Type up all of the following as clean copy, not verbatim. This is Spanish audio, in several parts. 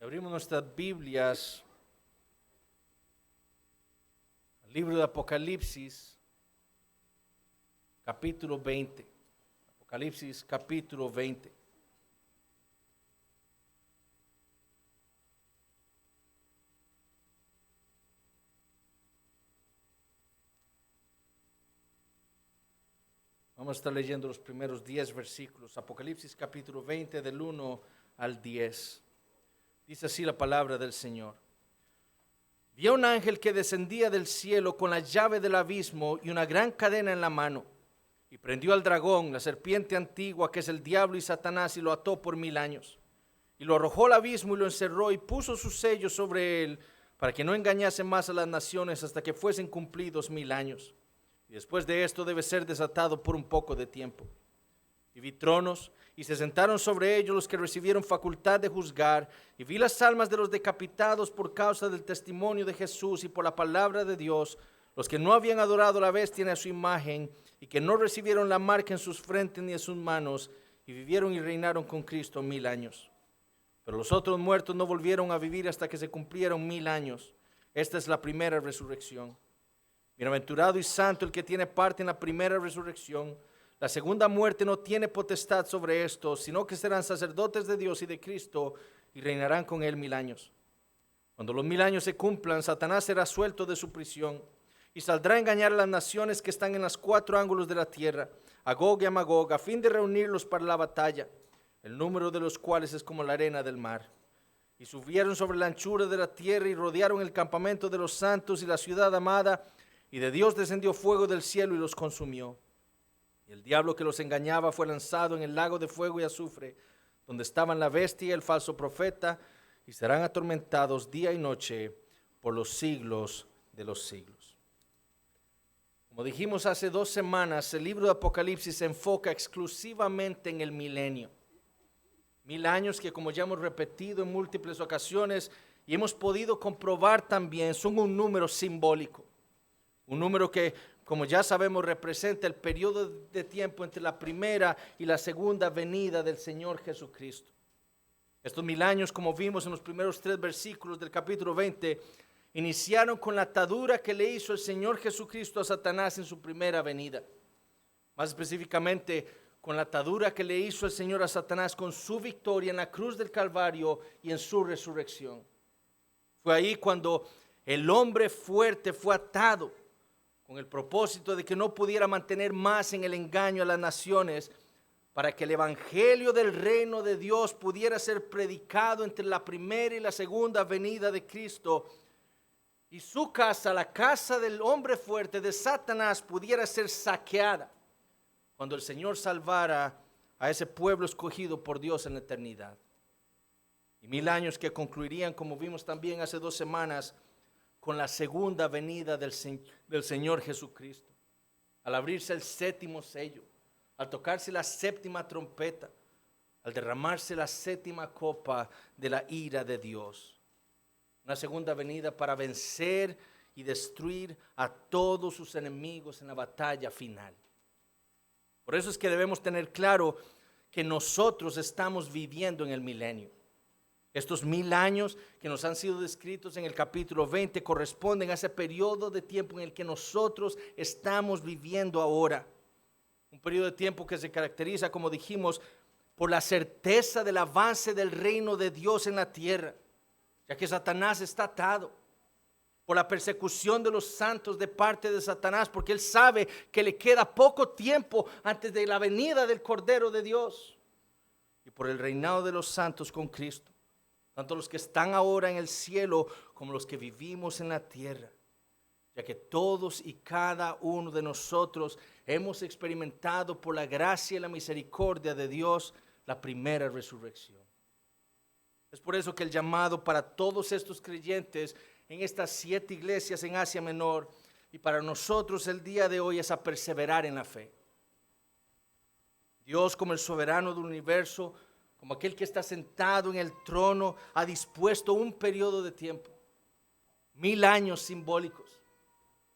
Abrimos nuestras Biblias al libro de Apocalipsis, capítulo 20. Apocalipsis, capítulo 20. Vamos a estar leyendo los primeros 10 versículos. Apocalipsis, capítulo 20, del 1 al 10. Dice así la palabra del Señor. Vi a un ángel que descendía del cielo con la llave del abismo y una gran cadena en la mano, y prendió al dragón, la serpiente antigua, que es el diablo y Satanás, y lo ató por 1000 años. Y lo arrojó al abismo y lo encerró y puso sus sellos sobre él, para que no engañase más a las naciones hasta que fuesen cumplidos 1000 años. Y después de esto debe ser desatado por un poco de tiempo. Y vi tronos, y se sentaron sobre ellos los que recibieron facultad de juzgar, y vi las almas de los decapitados por causa del testimonio de Jesús y por la palabra de Dios, los que no habían adorado a la bestia ni a su imagen, y que no recibieron la marca en sus frentes ni en sus manos, y vivieron y reinaron con Cristo 1000 años. Pero los otros muertos no volvieron a vivir hasta que se cumplieron 1000 años. Esta es la primera resurrección. Bienaventurado y santo el que tiene parte en la primera resurrección. La segunda muerte no tiene potestad sobre estos, sino que serán sacerdotes de Dios y de Cristo y reinarán con él 1000 años. Cuando los 1000 años se cumplan, Satanás será suelto de su prisión y saldrá a engañar a las naciones que están en los 4 ángulos de la tierra, a Gog y a Magog, a fin de reunirlos para la batalla, el número de los cuales es como la arena del mar. Y subieron sobre la anchura de la tierra y rodearon el campamento de los santos y la ciudad amada, y de Dios descendió fuego del cielo y los consumió. Y el diablo que los engañaba fue lanzado en el lago de fuego y azufre, donde estaban la bestia y el falso profeta, y serán atormentados día y noche por los siglos de los siglos. Como dijimos hace 2 semanas, el libro de Apocalipsis se enfoca exclusivamente en el milenio. 1000 años que, como ya hemos repetido en múltiples ocasiones y hemos podido comprobar también, son un número simbólico. Un número que, como ya sabemos, representa el periodo de tiempo entre la primera y la segunda venida del Señor Jesucristo. Estos 1000 años, como vimos en los primeros 3 versículos del capítulo 20, iniciaron con la atadura que le hizo el Señor Jesucristo a Satanás en su primera venida. Más específicamente, con la atadura que le hizo el Señor a Satanás con su victoria en la cruz del Calvario y en su resurrección. Fue ahí cuando el hombre fuerte fue atado, con el propósito de que no pudiera mantener más en el engaño a las naciones, para que el evangelio del reino de Dios pudiera ser predicado entre la primera y la segunda venida de Cristo, y su casa, la casa del hombre fuerte de Satanás, pudiera ser saqueada cuando el Señor salvara a ese pueblo escogido por Dios en la eternidad. Y 1000 años que concluirían, como vimos también hace 2 semanas, con la segunda venida del Señor Jesucristo, al abrirse el 7º sello, al tocarse la 7ª trompeta, al derramarse la 7ª copa de la ira de Dios. Una segunda venida para vencer y destruir a todos sus enemigos en la batalla final. Por eso es que debemos tener claro que nosotros estamos viviendo en el milenio. Estos 1000 años que nos han sido descritos en el capítulo 20 corresponden a ese periodo de tiempo en el que nosotros estamos viviendo ahora. Un periodo de tiempo que se caracteriza, como dijimos, por la certeza del avance del reino de Dios en la tierra, ya que Satanás está atado. Por la persecución de los santos de parte de Satanás, porque él sabe que le queda poco tiempo antes de la venida del Cordero de Dios. Y por el reinado de los santos con Cristo, tanto los que están ahora en el cielo como los que vivimos en la tierra, ya que todos y cada uno de nosotros hemos experimentado por la gracia y la misericordia de Dios la primera resurrección. Es por eso que el llamado para todos estos creyentes en estas 7 iglesias en Asia Menor y para nosotros el día de hoy es a perseverar en la fe. Dios, como el soberano del universo, como aquel que está sentado en el trono, ha dispuesto un periodo de tiempo, 1000 años simbólicos,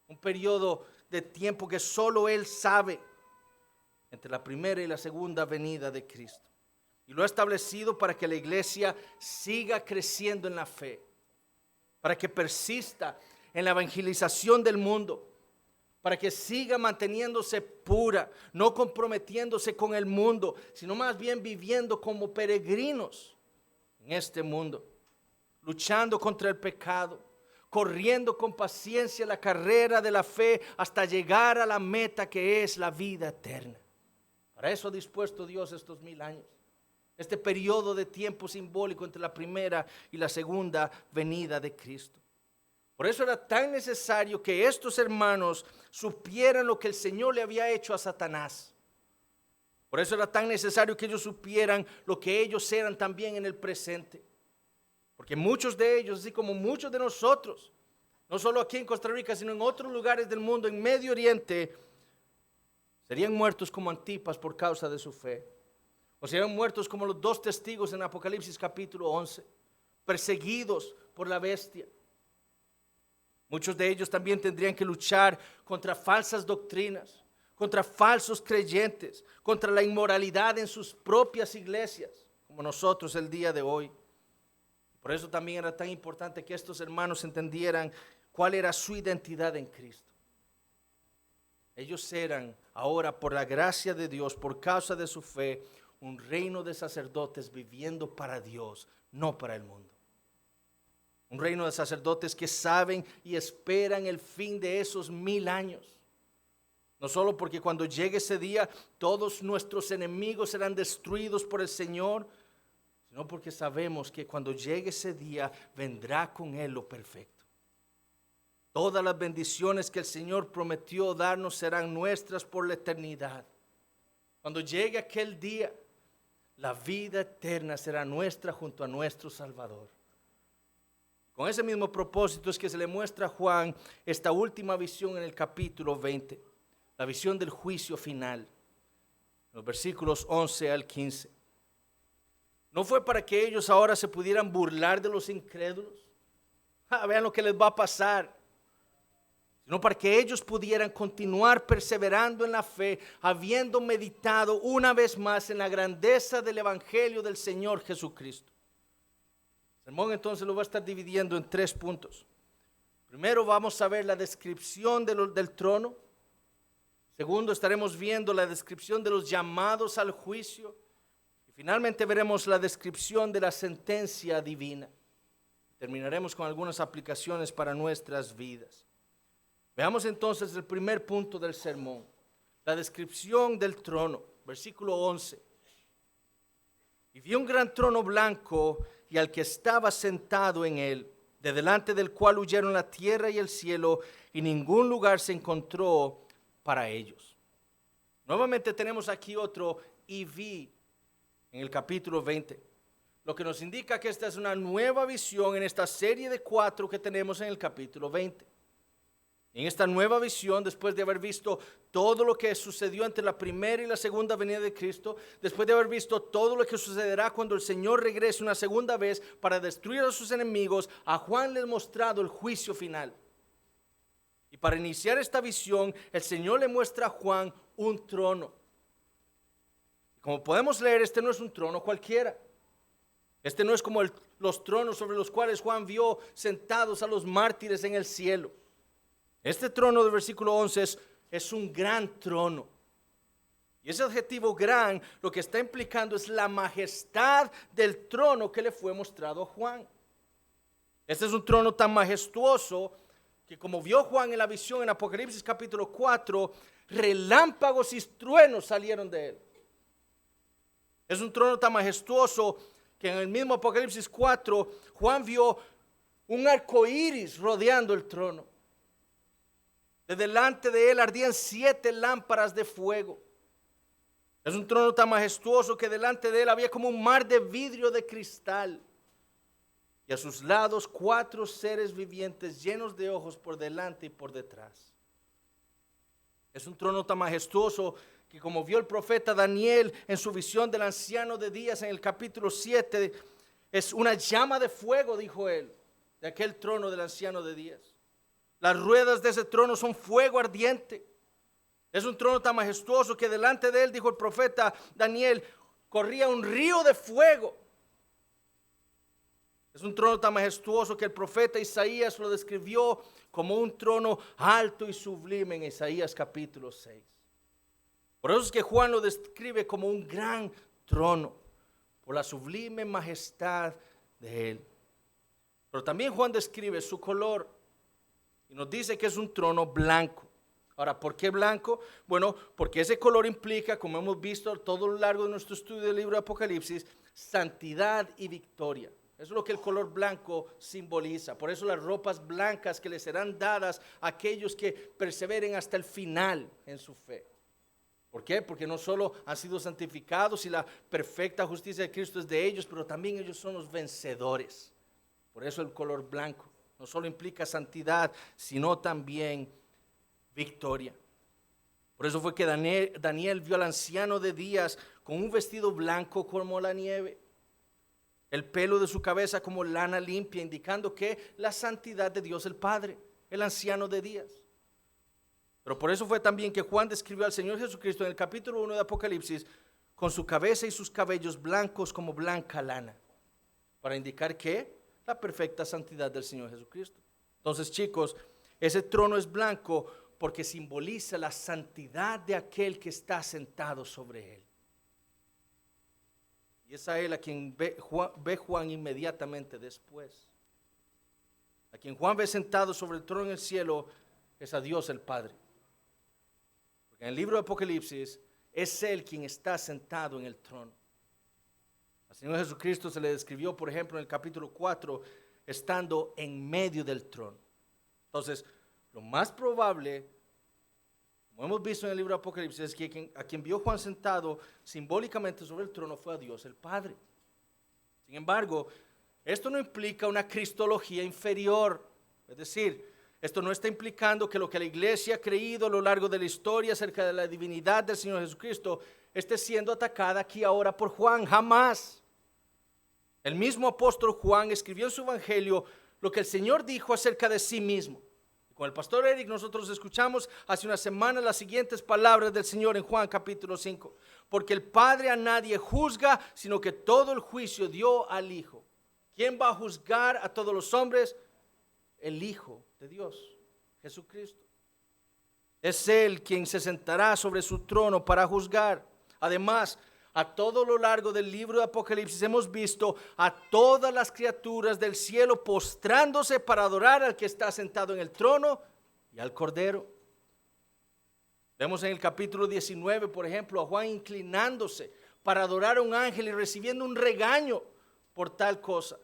un periodo de tiempo que solo Él sabe, entre la primera y la segunda venida de Cristo. y lo ha establecido para que la iglesia siga creciendo en la fe, para que persista en la evangelización del mundo, para que siga manteniéndose pura, no comprometiéndose con el mundo, sino más bien viviendo como peregrinos en este mundo, luchando contra el pecado, corriendo con paciencia la carrera de la fe hasta llegar a la meta que es la vida eterna. Para eso ha dispuesto Dios estos 1000 años, este periodo de tiempo simbólico entre la primera y la segunda venida de Cristo. Por eso era tan necesario que estos hermanos supieran lo que el Señor le había hecho a Satanás. Por eso era tan necesario que ellos supieran lo que ellos eran también en el presente. Porque muchos de ellos, así como muchos de nosotros, no solo aquí en Costa Rica, sino en otros lugares del mundo, en Medio Oriente, serían muertos como Antipas por causa de su fe. O serían muertos como los 2 testigos en Apocalipsis capítulo 11, perseguidos por la bestia. Muchos de ellos también tendrían que luchar contra falsas doctrinas, contra falsos creyentes, contra la inmoralidad en sus propias iglesias, como nosotros el día de hoy. Por eso también era tan importante que estos hermanos entendieran cuál era su identidad en Cristo. Ellos eran ahora, por la gracia de Dios, por causa de su fe, un reino de sacerdotes viviendo para Dios, no para el mundo. Un reino de sacerdotes que saben y esperan el fin de esos 1000 años. No solo porque cuando llegue ese día todos nuestros enemigos serán destruidos por el Señor, sino porque sabemos que cuando llegue ese día vendrá con Él lo perfecto. Todas las bendiciones que el Señor prometió darnos serán nuestras por la eternidad. Cuando llegue aquel día, la vida eterna será nuestra junto a nuestro Salvador. Con ese mismo propósito es que se le muestra a Juan esta última visión en el capítulo 20, la visión del juicio final, los versículos 11 al 15. No fue para que ellos ahora se pudieran burlar de los incrédulos, vean lo que les va a pasar, sino para que ellos pudieran continuar perseverando en la fe, habiendo meditado una vez más en la grandeza del evangelio del Señor Jesucristo. El sermón entonces lo va a estar dividiendo en 3 puntos. Primero vamos a ver la descripción del trono. Segundo, estaremos viendo la descripción de los llamados al juicio. Y finalmente veremos la descripción de la sentencia divina. Terminaremos con algunas aplicaciones para nuestras vidas. Veamos entonces el primer punto del sermón, la descripción del trono, versículo 11. Y vi un gran trono blanco y al que estaba sentado en él, de delante del cual huyeron la tierra y el cielo, y ningún lugar se encontró para ellos. Nuevamente tenemos aquí otro y vi en el capítulo 20, lo que nos indica que esta es una nueva visión en esta serie de 4 que tenemos en el capítulo 20. En esta nueva visión, después de haber visto todo lo que sucedió entre la primera y la segunda venida de Cristo, después de haber visto todo lo que sucederá cuando el Señor regrese una segunda vez para destruir a sus enemigos, a Juan le ha mostrado el juicio final. Y para iniciar esta visión, el Señor le muestra a Juan un trono. Como podemos leer, este no es un trono cualquiera. Este no es como los tronos sobre los cuales Juan vio sentados a los mártires en el cielo. Este trono del versículo 11 es un gran trono. Y ese adjetivo gran lo que está implicando es la majestad del trono que le fue mostrado a Juan. Este es un trono tan majestuoso que, como vio Juan en la visión en Apocalipsis capítulo 4, relámpagos y truenos salieron de él. Es un trono tan majestuoso que en el mismo Apocalipsis 4 Juan vio un arco iris rodeando el trono. De delante de él ardían 7 lámparas de fuego. Es un trono tan majestuoso que delante de él había como un mar de vidrio de cristal. Y a sus lados 4 seres vivientes llenos de ojos por delante y por detrás. Es un trono tan majestuoso que, como vio el profeta Daniel en su visión del anciano de días en el capítulo 7, es una llama de fuego, dijo él, de aquel trono del anciano de días. Las ruedas de ese trono son fuego ardiente. Es un trono tan majestuoso que delante de él, dijo el profeta Daniel, corría un río de fuego. Es un trono tan majestuoso que el profeta Isaías lo describió como un trono alto y sublime en Isaías capítulo 6. Por eso es que Juan lo describe como un gran trono, por la sublime majestad de él. Pero también Juan describe su color y nos dice que es un trono blanco. Ahora, ¿por qué blanco? Bueno, porque ese color implica, como hemos visto a todo lo largo de nuestro estudio del libro de Apocalipsis, santidad y victoria. Eso es lo que el color blanco simboliza. Por eso las ropas blancas que les serán dadas a aquellos que perseveren hasta el final en su fe. ¿Por qué? Porque no solo han sido santificados y la perfecta justicia de Cristo es de ellos, pero también ellos son los vencedores. Por eso el color blanco no solo implica santidad, sino también victoria. Por eso fue que Daniel vio al anciano de días con un vestido blanco como la nieve, el pelo de su cabeza como lana limpia, indicando que la santidad de Dios el Padre, el anciano de días. Pero por eso fue también que Juan describió al Señor Jesucristo en el capítulo 1 de Apocalipsis con su cabeza y sus cabellos blancos como blanca lana, para indicar que la perfecta santidad del Señor Jesucristo. Entonces, chicos, ese trono es blanco porque simboliza la santidad de aquel que está sentado sobre él. Y es a él a quien ve Juan inmediatamente después. A quien Juan ve sentado sobre el trono en el cielo es a Dios el Padre. Porque en el libro de Apocalipsis es él quien está sentado en el trono. Al Señor Jesucristo se le describió, por ejemplo, en el capítulo 4, estando en medio del trono. Entonces, lo más probable, como hemos visto en el libro de Apocalipsis, es que a quien vio Juan sentado simbólicamente sobre el trono fue a Dios el Padre. Sin embargo, esto no implica una cristología inferior. Es decir, esto no está implicando que lo que la iglesia ha creído a lo largo de la historia acerca de la divinidad del Señor Jesucristo esté siendo atacada aquí ahora por Juan. Jamás. El mismo apóstol Juan escribió en su evangelio lo que el Señor dijo acerca de sí mismo. Con el pastor Eric nosotros escuchamos hace una semana las siguientes palabras del Señor en Juan capítulo 5. Porque el Padre a nadie juzga, sino que todo el juicio dio al Hijo. ¿Quién va a juzgar a todos los hombres? El Hijo de Dios, Jesucristo. Es Él quien se sentará sobre su trono para juzgar. Además, a todo lo largo del libro de Apocalipsis hemos visto a todas las criaturas del cielo postrándose para adorar al que está sentado en el trono y al Cordero. Vemos en el capítulo 19, por ejemplo, a Juan inclinándose para adorar a un ángel y recibiendo un regaño por tal cosa.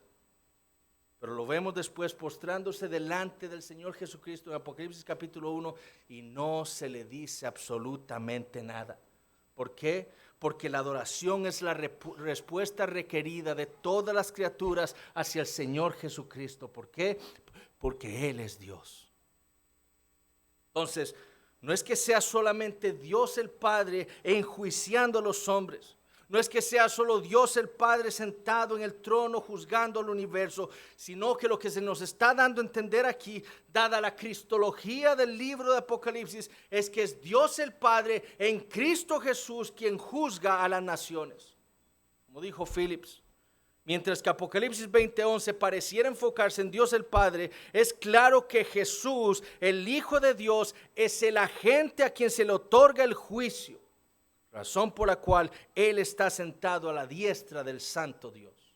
Pero lo vemos después postrándose delante del Señor Jesucristo en Apocalipsis capítulo 1 y no se le dice absolutamente nada. ¿Por qué? Porque la adoración es la respuesta requerida de todas las criaturas hacia el Señor Jesucristo. ¿Por qué? Porque Él es Dios. Entonces, no es que sea solamente Dios el Padre enjuiciando a los hombres. No es que sea solo Dios el Padre sentado en el trono juzgando al universo, sino que lo que se nos está dando a entender aquí, dada la cristología del libro de Apocalipsis, es que es Dios el Padre en Cristo Jesús quien juzga a las naciones. Como dijo Phillips, mientras que Apocalipsis 20:11 pareciera enfocarse en Dios el Padre, es claro que Jesús, el Hijo de Dios, es el agente a quien se le otorga el juicio. Razón por la cual Él está sentado a la diestra del Santo Dios.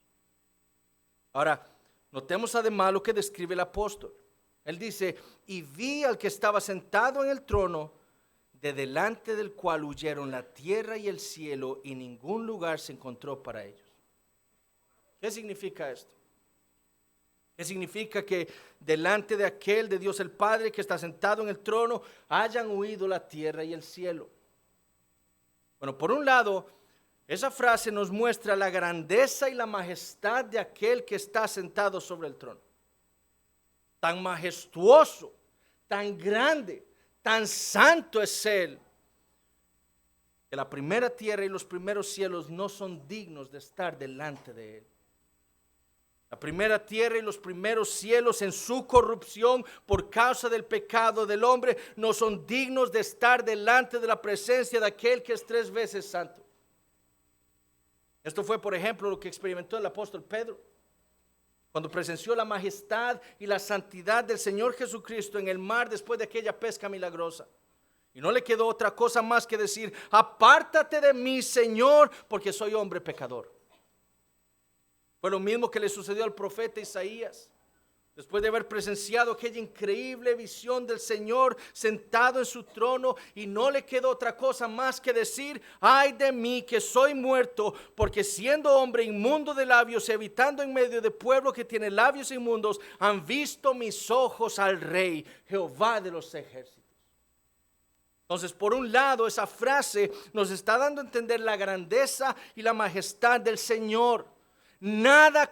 Ahora, notemos además lo que describe el apóstol. Él dice, y vi al que estaba sentado en el trono, de delante del cual huyeron la tierra y el cielo, y ningún lugar se encontró para ellos. ¿Qué significa esto? ¿Qué significa que delante de aquel, de Dios el Padre, que está sentado en el trono, hayan huido la tierra y el cielo? Bueno, por un lado, esa frase nos muestra la grandeza y la majestad de aquel que está sentado sobre el trono. Tan majestuoso, tan grande, tan santo es Él, que la primera tierra y los primeros cielos no son dignos de estar delante de Él. La primera tierra y los primeros cielos en su corrupción por causa del pecado del hombre no son dignos de estar delante de la presencia de aquel que es 3 veces santo. Esto fue, por ejemplo, lo que experimentó el apóstol Pedro cuando presenció la majestad y la santidad del Señor Jesucristo en el mar después de aquella pesca milagrosa. Y no le quedó otra cosa más que decir: apártate de mí, Señor, porque soy hombre pecador. Fue lo mismo que le sucedió al profeta Isaías. Después de haber presenciado aquella increíble visión del Señor sentado en su trono, y no le quedó otra cosa más que decir: ay de mí que soy muerto, porque siendo hombre inmundo de labios y habitando en medio de pueblo que tiene labios inmundos, han visto mis ojos al Rey, Jehová de los ejércitos. Entonces, por un lado, esa frase nos está dando a entender la grandeza y la majestad del Señor. Nada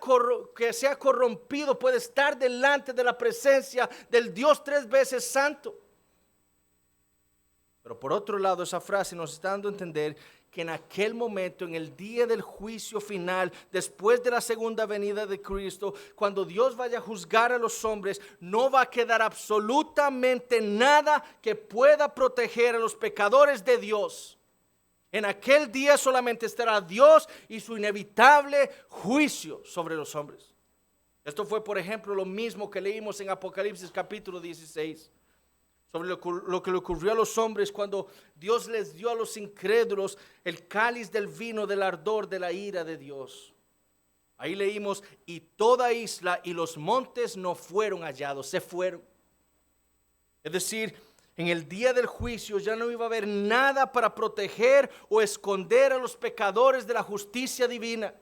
que sea corrompido puede estar delante de la presencia del Dios 3 veces santo. Pero por otro lado, esa frase nos está dando a entender que en aquel momento, en el día del juicio final, después de la segunda venida de Cristo, cuando Dios vaya a juzgar a los hombres, no va a quedar absolutamente nada que pueda proteger a los pecadores de Dios. En aquel día solamente estará Dios y su inevitable juicio sobre los hombres. Esto fue, por ejemplo, lo mismo que leímos en Apocalipsis capítulo 16. Sobre lo que le ocurrió a los hombres cuando Dios les dio a los incrédulos el cáliz del vino del ardor de la ira de Dios. Ahí leímos: y toda isla y los montes no fueron hallados, se fueron. Es decir, en el día del juicio ya no iba a haber nada para proteger o esconder a los pecadores de la justicia divina.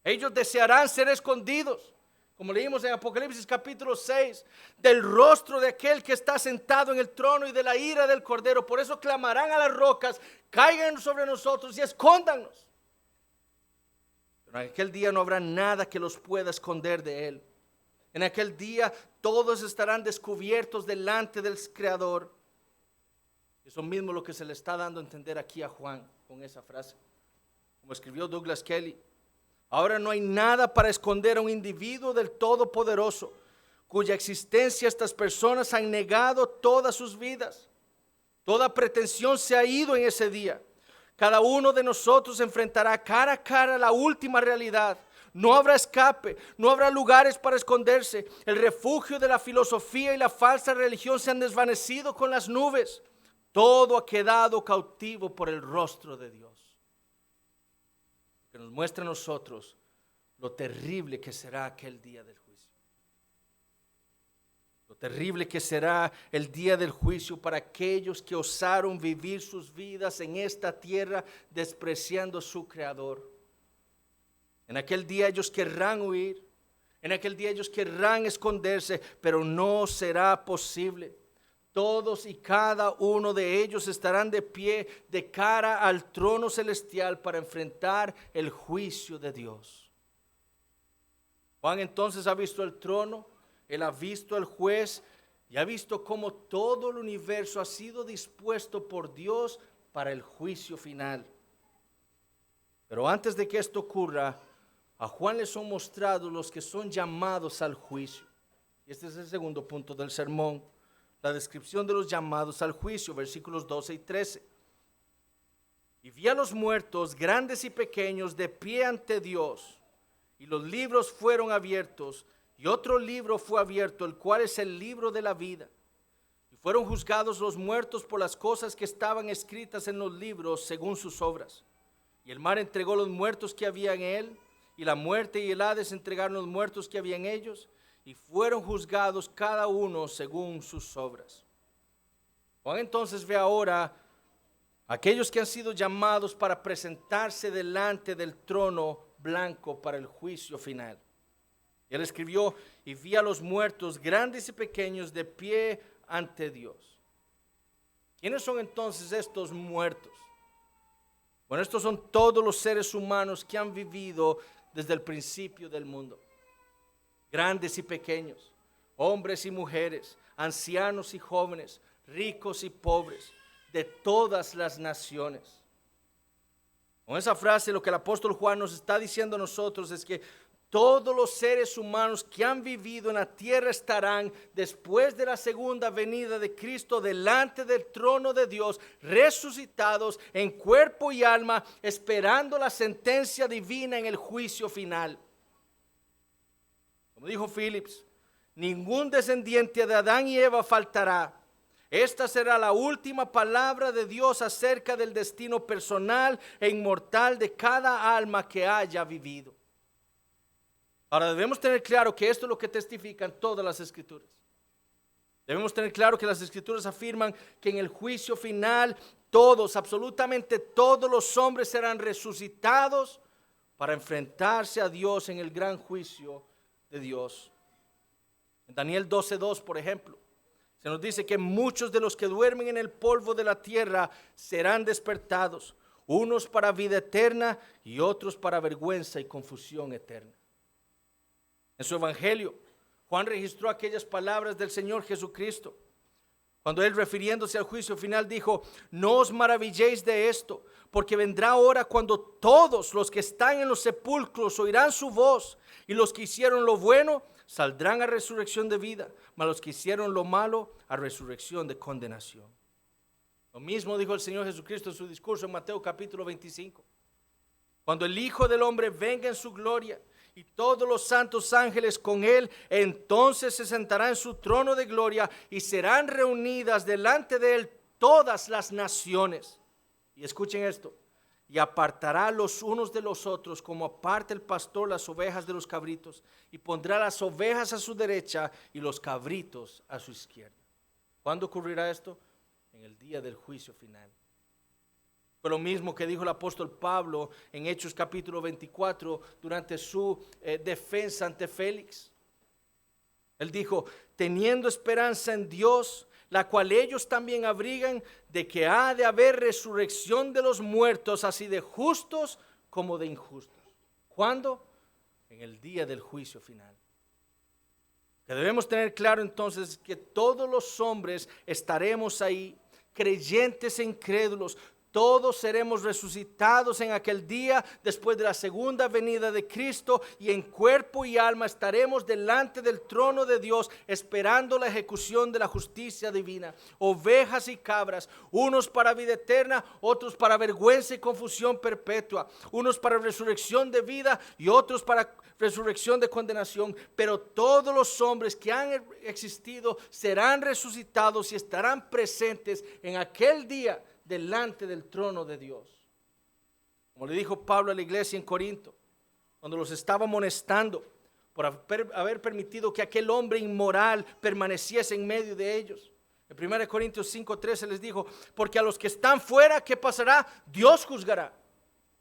Ellos desearán ser escondidos, como leímos en Apocalipsis capítulo 6, del rostro de aquel que está sentado en el trono y de la ira del Cordero. Por eso clamarán a las rocas: caigan sobre nosotros y escóndannos. Pero en aquel día no habrá nada que los pueda esconder de él. En aquel día todos estarán descubiertos delante del Creador. Eso mismo es lo que se le está dando a entender aquí a Juan con esa frase. Como escribió Douglas Kelly: ahora no hay nada para esconder a un individuo del Todopoderoso, cuya existencia estas personas han negado todas sus vidas. Toda pretensión se ha ido en ese día. Cada uno de nosotros enfrentará cara a cara la última realidad. No habrá escape, no habrá lugares para esconderse. El refugio de la filosofía y la falsa religión se han desvanecido con las nubes. Todo ha quedado cautivo por el rostro de Dios, que nos muestra a nosotros lo terrible que será aquel día del juicio. Lo terrible que será el día del juicio para aquellos que osaron vivir sus vidas en esta tierra despreciando a su Creador. En aquel día ellos querrán huir, en aquel día ellos querrán esconderse, pero no será posible. Todos y cada uno de ellos estarán de pie de cara al trono celestial para enfrentar el juicio de Dios. Juan entonces ha visto el trono, él ha visto al juez y ha visto cómo todo el universo ha sido dispuesto por Dios para el juicio final. Pero antes de que esto ocurra, a Juan le son mostrados los que son llamados al juicio. Y este es el segundo punto del sermón. La descripción de los llamados al juicio, versículos 12 y 13. Y vi a los muertos, grandes y pequeños, de pie ante Dios, y los libros fueron abiertos, y otro libro fue abierto, el cual es el libro de la vida. Y fueron juzgados los muertos por las cosas que estaban escritas en los libros según sus obras. Y el mar entregó los muertos que había en él, y la muerte y el Hades entregaron los muertos que había en ellos, y fueron juzgados cada uno según sus obras. Juan entonces ve ahora a aquellos que han sido llamados para presentarse delante del trono blanco para el juicio final. Y él escribió: y vi a los muertos, grandes y pequeños, de pie ante Dios. ¿Quiénes son entonces estos muertos? Bueno, estos son todos los seres humanos que han vivido desde el principio del mundo. Grandes y pequeños, hombres y mujeres, ancianos y jóvenes, ricos y pobres, de todas las naciones. Con esa frase lo que el apóstol Juan nos está diciendo a nosotros es que todos los seres humanos que han vivido en la tierra estarán después de la segunda venida de Cristo delante del trono de Dios, resucitados en cuerpo y alma, esperando la sentencia divina en el juicio final. Como dijo Phillips, ningún descendiente de Adán y Eva faltará. Esta será la última palabra de Dios acerca del destino personal e inmortal de cada alma que haya vivido. Ahora debemos tener claro que esto es lo que testifican todas las escrituras. Debemos tener claro que las escrituras afirman que en el juicio final todos, absolutamente todos los hombres serán resucitados para enfrentarse a Dios en el gran juicio de Dios. En Daniel 12:2, por ejemplo, se nos dice que muchos de los que duermen en el polvo de la tierra serán despertados, unos para vida eterna y otros para vergüenza y confusión eterna. En su evangelio, Juan registró aquellas palabras del Señor Jesucristo, cuando él, refiriéndose al juicio final, dijo: no os maravilléis de esto, porque vendrá hora cuando todos los que están en los sepulcros oirán su voz, y los que hicieron lo bueno saldrán a resurrección de vida, mas los que hicieron lo malo a resurrección de condenación. Lo mismo dijo el Señor Jesucristo en su discurso en Mateo capítulo 25. Cuando el Hijo del Hombre venga en su gloria y todos los santos ángeles con él, entonces se sentará en su trono de gloria y serán reunidas delante de él todas las naciones. Y escuchen esto: y apartará los unos de los otros, como aparta el pastor las ovejas de los cabritos, y pondrá las ovejas a su derecha y los cabritos a su izquierda. ¿Cuándo ocurrirá esto? En el día del juicio final. Fue lo mismo que dijo el apóstol Pablo en Hechos capítulo 24 durante su defensa ante Félix. Él dijo: teniendo esperanza en Dios, la cual ellos también abrigan, de que ha de haber resurrección de los muertos, así de justos como de injustos. ¿Cuándo? En el día del juicio final. Que debemos tener claro entonces que todos los hombres estaremos ahí, creyentes e incrédulos. Todos seremos resucitados en aquel día después de la segunda venida de Cristo, y en cuerpo y alma estaremos delante del trono de Dios esperando la ejecución de la justicia divina. Ovejas y cabras, unos para vida eterna, otros para vergüenza y confusión perpetua, unos para resurrección de vida y otros para resurrección de condenación. Pero todos los hombres que han existido serán resucitados y estarán presentes en aquel día delante del trono de Dios. Como le dijo Pablo a la iglesia en Corinto, cuando los estaba amonestando por haber permitido que aquel hombre inmoral permaneciese en medio de ellos. En 1 Corintios 5:13 les dijo: porque a los que están fuera, ¿qué pasará? Dios juzgará.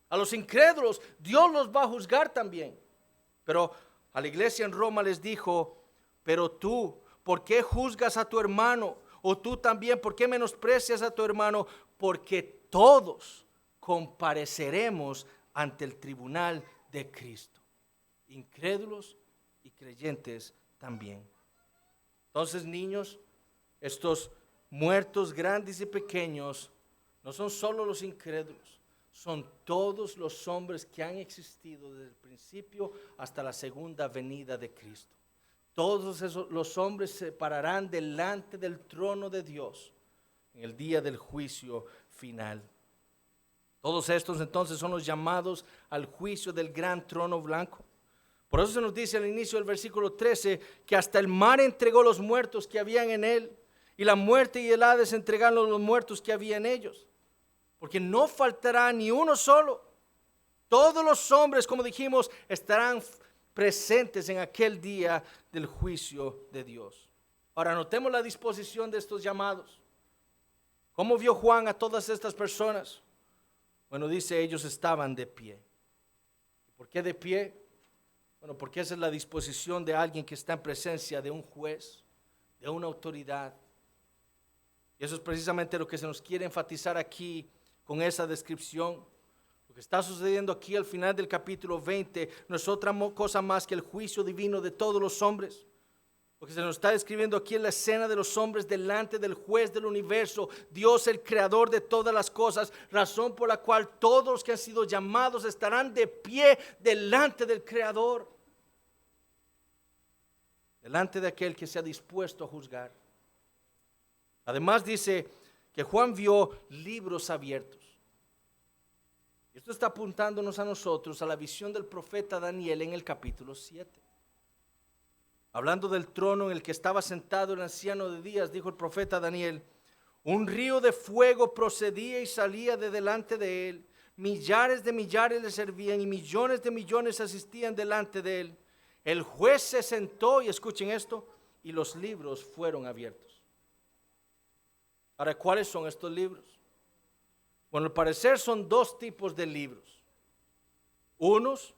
A los incrédulos, Dios los va a juzgar también. Pero a la iglesia en Roma les dijo: pero tú, ¿por qué juzgas a tu hermano? O tú también, ¿por qué menosprecias a tu hermano? Porque todos compareceremos ante el tribunal de Cristo, incrédulos y creyentes también. Entonces, niños, estos muertos grandes y pequeños no son solo los incrédulos, son todos los hombres que han existido desde el principio hasta la segunda venida de Cristo. Todos los hombres se pararán delante del trono de Dios en el día del juicio final. Todos estos entonces son los llamados al juicio del gran trono blanco. Por eso se nos dice al inicio del versículo 13 que hasta el mar entregó los muertos que habían en él, y la muerte y el Hades entregaron los muertos que había en ellos. Porque no faltará ni uno solo. Todos los hombres, como dijimos, estarán presentes en aquel día del juicio de Dios. Ahora notemos la disposición de estos llamados. ¿Cómo vio Juan a todas estas personas? Bueno, dice, ellos estaban de pie. ¿Por qué de pie? Bueno, porque esa es la disposición de alguien que está en presencia de un juez, de una autoridad. Y eso es precisamente lo que se nos quiere enfatizar aquí con esa descripción. Lo que está sucediendo aquí al final del capítulo 20 no es otra cosa más que el juicio divino de todos los hombres. Lo que se nos está describiendo aquí es la escena de los hombres delante del juez del universo, Dios el creador de todas las cosas, razón por la cual todos los que han sido llamados estarán de pie delante del creador. delante de aquel que se ha dispuesto a juzgar. Además dice que Juan vio libros abiertos. Esto está apuntándonos a nosotros a la visión del profeta Daniel en el capítulo 7. Hablando del trono en el que estaba sentado el anciano de días, dijo el profeta Daniel: un río de fuego procedía y salía de delante de él. Millares de millares le servían y millones de millones asistían delante de él. El juez se sentó, y escuchen esto, y los libros fueron abiertos. Ahora, ¿cuáles son estos libros? Bueno, al parecer son dos tipos de libros. Unos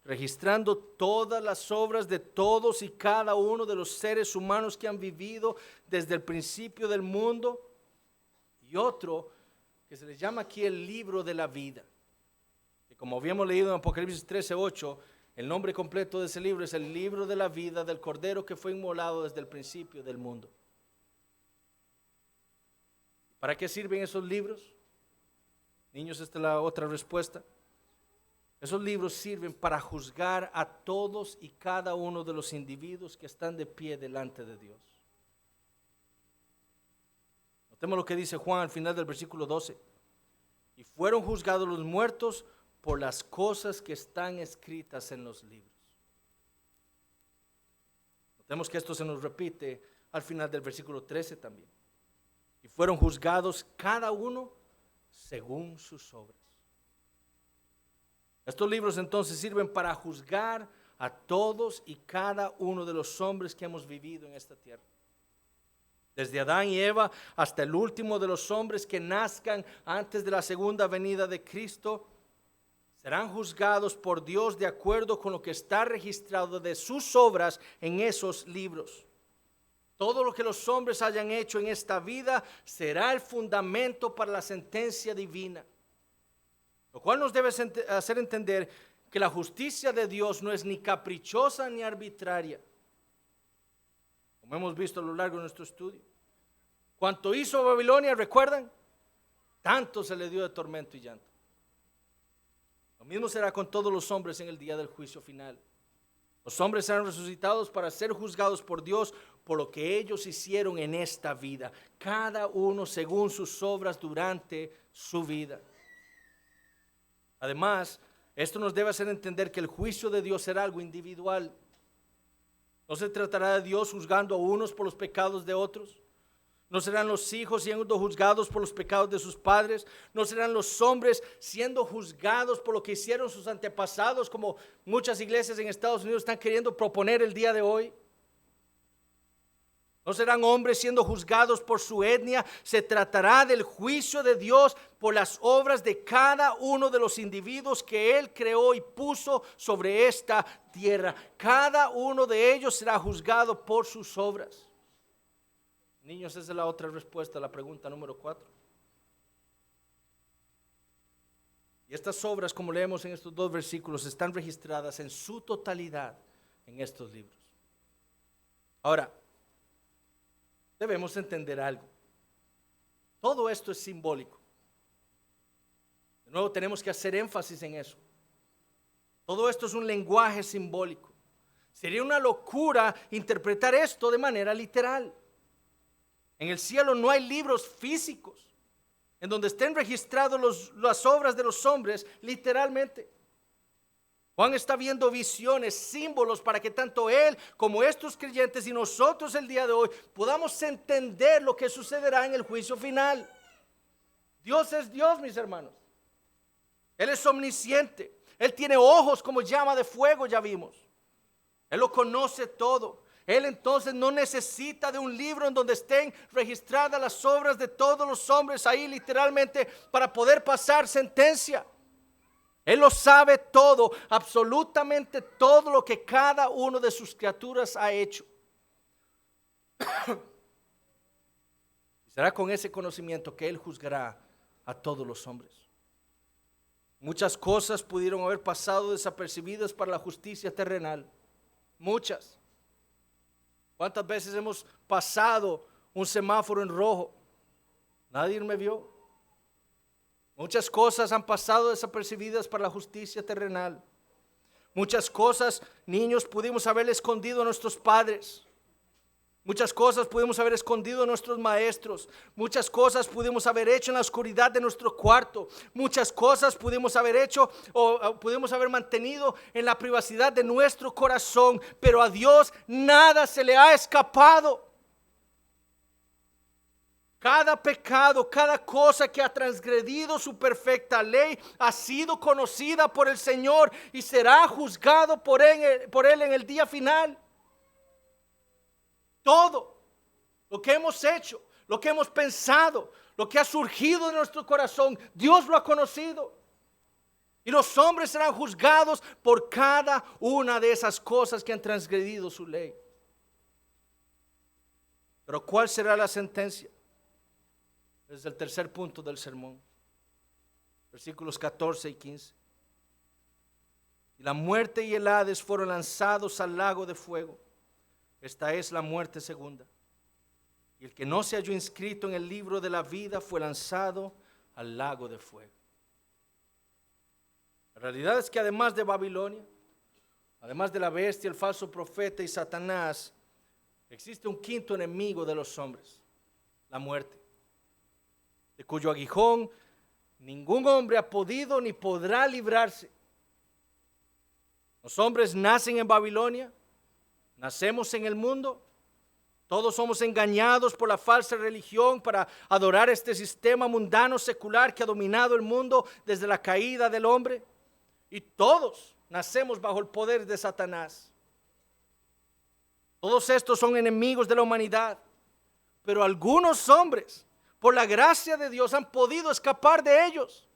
registrando todas las obras de todos y cada uno de los seres humanos que han vivido desde el principio del mundo. Y otro que se le llama aquí el libro de la vida, que como habíamos leído en Apocalipsis 13:8, el nombre completo de ese libro es el libro de la vida del Cordero que fue inmolado desde el principio del mundo. ¿Para qué sirven esos libros? Niños, esta es la otra respuesta. Esos libros sirven para juzgar a todos y cada uno de los individuos que están de pie delante de Dios. Notemos lo que dice Juan al final del versículo 12. Y fueron juzgados los muertos por las cosas que están escritas en los libros. Notemos que esto se nos repite al final del versículo 13 también. Y fueron juzgados cada uno según sus obras. Estos libros entonces sirven para juzgar a todos y cada uno de los hombres que hemos vivido en esta tierra. Desde Adán y Eva hasta el último de los hombres que nazcan antes de la segunda venida de Cristo, serán juzgados por Dios de acuerdo con lo que está registrado de sus obras en esos libros. Todo lo que los hombres hayan hecho en esta vida será el fundamento para la sentencia divina. Lo cual nos debe hacer entender que la justicia de Dios no es ni caprichosa ni arbitraria, como hemos visto a lo largo de nuestro estudio. Cuanto hizo Babilonia, ¿recuerdan? Tanto se le dio de tormento y llanto. Lo mismo será con todos los hombres en el día del juicio final. Los hombres serán resucitados para ser juzgados por Dios por lo que ellos hicieron en esta vida, cada uno según sus obras durante su vida. Además, esto nos debe hacer entender que el juicio de Dios será algo individual. No se tratará de Dios juzgando a unos por los pecados de otros. No serán los hijos siendo juzgados por los pecados de sus padres. No serán los hombres siendo juzgados por lo que hicieron sus antepasados, como muchas iglesias en Estados Unidos están queriendo proponer el día de hoy. No serán hombres siendo juzgados por su etnia. Se tratará del juicio de Dios por las obras de cada uno de los individuos que Él creó y puso sobre esta tierra. Cada uno de ellos será juzgado por sus obras. Niños, esa es la otra respuesta a la pregunta número 4. Y estas obras, como leemos en estos dos versículos, están registradas en su totalidad en estos libros. Ahora, debemos entender algo. Todo esto es simbólico. De nuevo, tenemos que hacer énfasis en eso. Todo esto es un lenguaje simbólico. Sería una locura interpretar esto de manera literal. En el cielo no hay libros físicos en donde estén registrados las obras de los hombres literalmente. Juan está viendo visiones, símbolos para que tanto él como estos creyentes y nosotros el día de hoy podamos entender lo que sucederá en el juicio final. Dios es Dios, mis hermanos. Él es omnisciente. Él tiene ojos como llama de fuego, ya vimos. Él lo conoce todo. Él entonces no necesita de un libro en donde estén registradas las obras de todos los hombres ahí literalmente para poder pasar sentencia. Él lo sabe todo, absolutamente todo lo que cada uno de sus criaturas ha hecho. Y será con ese conocimiento que Él juzgará a todos los hombres. Muchas cosas pudieron haber pasado desapercibidas para la justicia terrenal. Muchas. ¿Cuántas veces hemos pasado un semáforo en rojo? Nadie me vio. Muchas cosas han pasado desapercibidas para la justicia terrenal. Muchas cosas, niños, pudimos haberle escondido a nuestros padres. Muchas cosas pudimos haber escondido de nuestros maestros. Muchas cosas pudimos haber hecho en la oscuridad de nuestro cuarto. Muchas cosas pudimos haber hecho o pudimos haber mantenido en la privacidad de nuestro corazón. Pero a Dios nada se le ha escapado. Cada pecado, cada cosa que ha transgredido su perfecta ley ha sido conocida por el Señor y será juzgado por él en el día final. Todo lo que hemos hecho, lo que hemos pensado, lo que ha surgido de nuestro corazón, Dios lo ha conocido. Y los hombres serán juzgados por cada una de esas cosas que han transgredido su ley. Pero ¿cuál será la sentencia? Es el tercer punto del sermón. Versículos 14 y 15. Y la muerte y el Hades fueron lanzados al lago de fuego. Esta es la muerte segunda. Y el que no se halló inscrito en el libro de la vida fue lanzado al lago de fuego. La realidad es que además de Babilonia, además de la bestia, el falso profeta y Satanás, existe un quinto enemigo de los hombres, la muerte, de cuyo aguijón ningún hombre ha podido ni podrá librarse. Los hombres nacen en Babilonia, nacemos en el mundo, todos somos engañados por la falsa religión para adorar este sistema mundano secular que ha dominado el mundo desde la caída del hombre, y todos nacemos bajo el poder de Satanás. Todos estos son enemigos de la humanidad, pero algunos hombres, por la gracia de Dios, han podido escapar de ellos.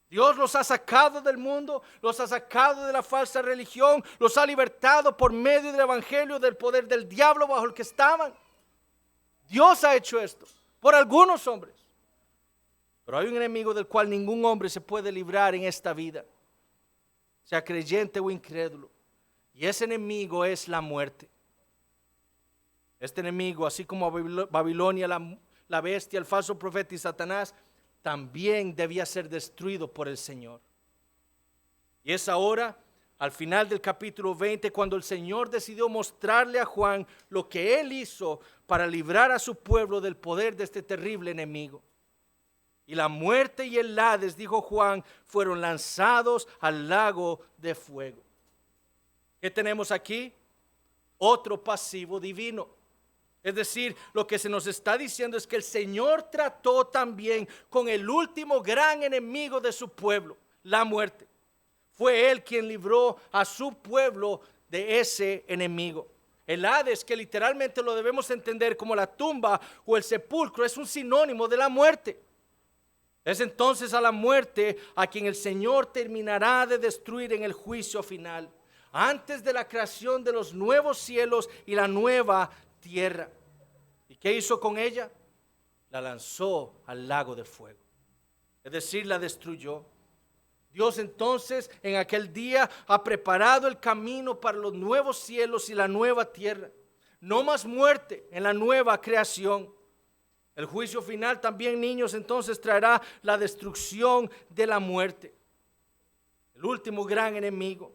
Dios los ha sacado del mundo, los ha sacado de la falsa religión, los ha libertado por medio del evangelio del poder del diablo bajo el que estaban. Dios ha hecho esto por algunos hombres. Pero hay un enemigo del cual ningún hombre se puede librar en esta vida, sea creyente o incrédulo. Y ese enemigo es la muerte. Este enemigo, así como Babilonia, la bestia, el falso profeta y Satanás, también debía ser destruido por el Señor. Y es ahora, al final del capítulo 20, cuando el Señor decidió mostrarle a Juan lo que él hizo para librar a su pueblo del poder de este terrible enemigo. Y la muerte y el Hades, dijo Juan, fueron lanzados al lago de fuego. ¿Qué tenemos aquí? Otro pasivo divino. Es decir, lo que se nos está diciendo es que el Señor trató también con el último gran enemigo de su pueblo, la muerte. Fue Él quien libró a su pueblo de ese enemigo. El Hades, que literalmente lo debemos entender como la tumba o el sepulcro, es un sinónimo de la muerte. Es entonces a la muerte a quien el Señor terminará de destruir en el juicio final, antes de la creación de los nuevos cielos y la nueva tierra. ¿Y qué hizo con ella? La lanzó al lago de fuego. Es decir, la destruyó. Dios entonces en aquel día ha preparado el camino para los nuevos cielos y la nueva tierra. No más muerte en la nueva creación. El juicio final también, niños, entonces traerá la destrucción de la muerte. El último gran enemigo.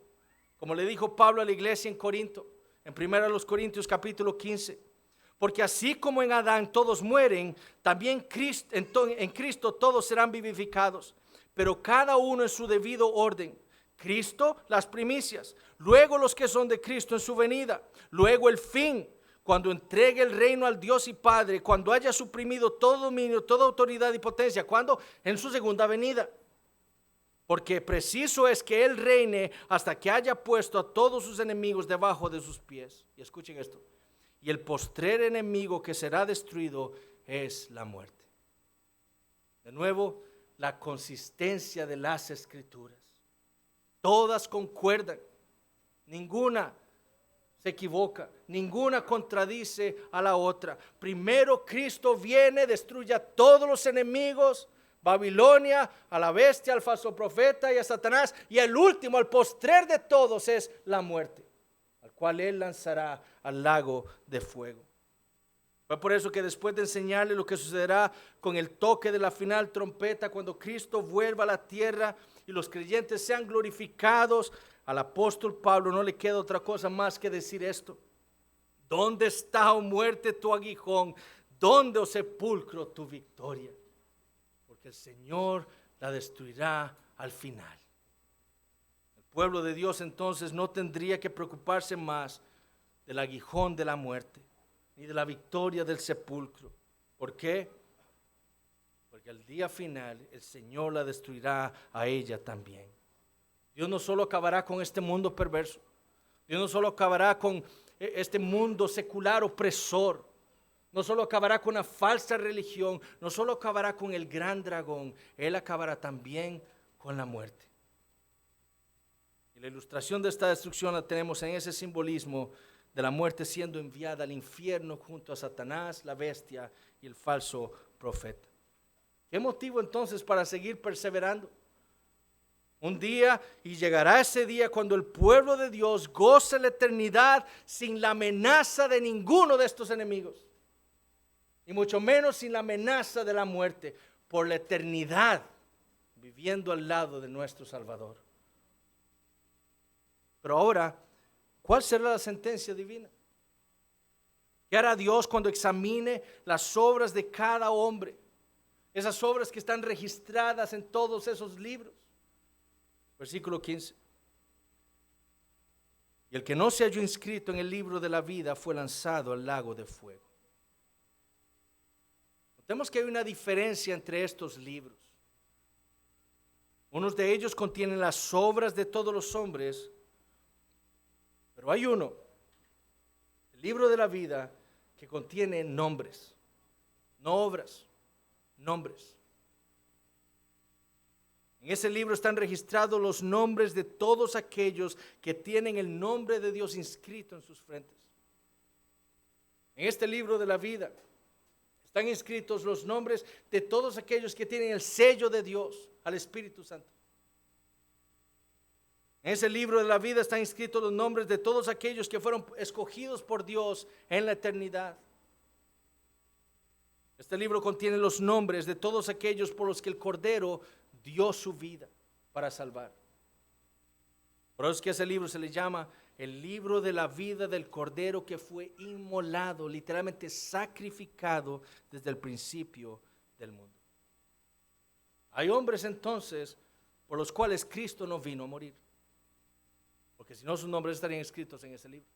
Como le dijo Pablo a la iglesia en Corinto, en 1 Corintios capítulo 15. Porque así como en Adán todos mueren, también en Cristo todos serán vivificados. Pero cada uno en su debido orden. Cristo las primicias, luego los que son de Cristo en su venida, luego el fin, cuando entregue el reino al Dios y Padre, cuando haya suprimido todo dominio, toda autoridad y potencia, cuando en su segunda venida. Porque preciso es que Él reine hasta que haya puesto a todos sus enemigos debajo de sus pies. Y escuchen esto. Y el postrer enemigo que será destruido es la muerte. De nuevo, la consistencia de las Escrituras. Todas concuerdan. Ninguna se equivoca. Ninguna contradice a la otra. Primero Cristo viene, destruye a todos los enemigos. Babilonia, a la bestia, al falso profeta y a Satanás. Y el último, el postrer de todos es la muerte, al cual Él lanzará al lago de fuego. Fue por eso que después de enseñarle lo que sucederá con el toque de la final trompeta, cuando Cristo vuelva a la tierra y los creyentes sean glorificados, al apóstol Pablo no le queda otra cosa más que decir esto. ¿Dónde está, oh muerte, tu aguijón? ¿Dónde, oh sepulcro, tu victoria? Porque el Señor la destruirá al final. El pueblo de Dios entonces no tendría que preocuparse más del aguijón de la muerte, ni de la victoria del sepulcro. ¿Por qué? Porque al día final el Señor la destruirá a ella también. Dios no solo acabará con este mundo perverso, Dios no solo acabará con este mundo secular opresor, no solo acabará con una falsa religión, no solo acabará con el gran dragón, Él acabará también con la muerte. Y la ilustración de esta destrucción la tenemos en ese simbolismo de la muerte siendo enviada al infierno junto a Satanás, la bestia y el falso profeta. ¿Qué motivo entonces para seguir perseverando? Un día, y llegará ese día cuando el pueblo de Dios goce la eternidad sin la amenaza de ninguno de estos enemigos, y mucho menos sin la amenaza de la muerte, por la eternidad viviendo al lado de nuestro Salvador. Pero ahora, ¿cuál será la sentencia divina? ¿Qué hará Dios cuando examine las obras de cada hombre? Esas obras que están registradas en todos esos libros. Versículo 15. Y el que no se halló inscrito en el libro de la vida fue lanzado al lago de fuego. Notemos que hay una diferencia entre estos libros. Unos de ellos contienen las obras de todos los hombres, pero hay uno, el libro de la vida, que contiene nombres, no obras, nombres. En ese libro están registrados los nombres de todos aquellos que tienen el nombre de Dios inscrito en sus frentes. En este libro de la vida están inscritos los nombres de todos aquellos que tienen el sello de Dios, al Espíritu Santo. En ese libro de la vida están inscritos los nombres de todos aquellos que fueron escogidos por Dios en la eternidad. Este libro contiene los nombres de todos aquellos por los que el Cordero dio su vida para salvar. Por eso es que ese libro se le llama el libro de la vida del Cordero que fue inmolado, literalmente sacrificado desde el principio del mundo. Hay hombres entonces por los cuales Cristo no vino a morir, porque si no sus nombres estarían escritos en ese libro.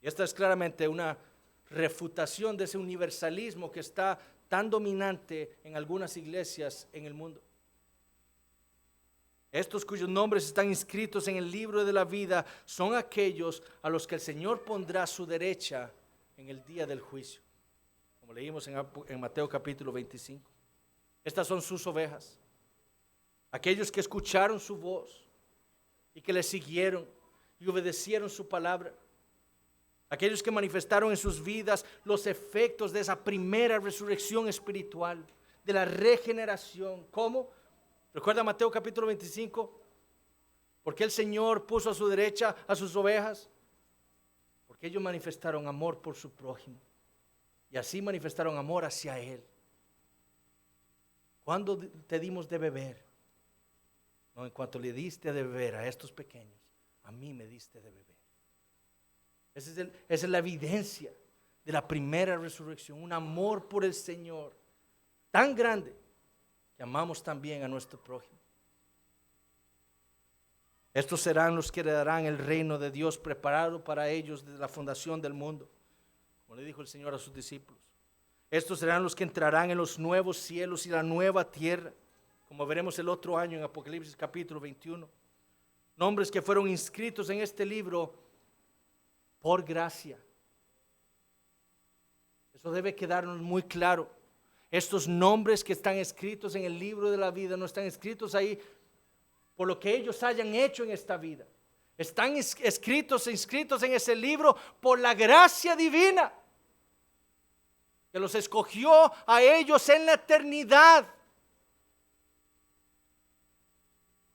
Y esta es claramente una refutación de ese universalismo que está tan dominante en algunas iglesias en el mundo. Estos cuyos nombres están inscritos en el libro de la vida son aquellos a los que el Señor pondrá a su derecha en el día del juicio, como leímos en Mateo capítulo 25. Estas son sus ovejas, aquellos que escucharon su voz y que le siguieron y obedecieron su palabra. Aquellos que manifestaron en sus vidas los efectos de esa primera resurrección espiritual, de la regeneración. ¿Cómo? ¿Recuerda Mateo capítulo 25? ¿Por qué el Señor puso a su derecha a sus ovejas? Porque ellos manifestaron amor por su prójimo y así manifestaron amor hacia Él. ¿Cuándo te dimos de beber? No, en cuanto le diste de beber a estos pequeños, a mí me diste de beber. Esa es la evidencia de la primera resurrección, un amor por el Señor tan grande que amamos también a nuestro prójimo. Estos serán los que heredarán el reino de Dios preparado para ellos desde la fundación del mundo, como le dijo el Señor a sus discípulos. Estos serán los que entrarán en los nuevos cielos y la nueva tierra, como veremos el otro año en Apocalipsis capítulo 21. Nombres que fueron inscritos en este libro por gracia. Eso debe quedarnos muy claro. Estos nombres que están escritos en el libro de la vida no están escritos ahí por lo que ellos hayan hecho en esta vida. Están inscritos en ese libro por la gracia divina que los escogió a ellos en la eternidad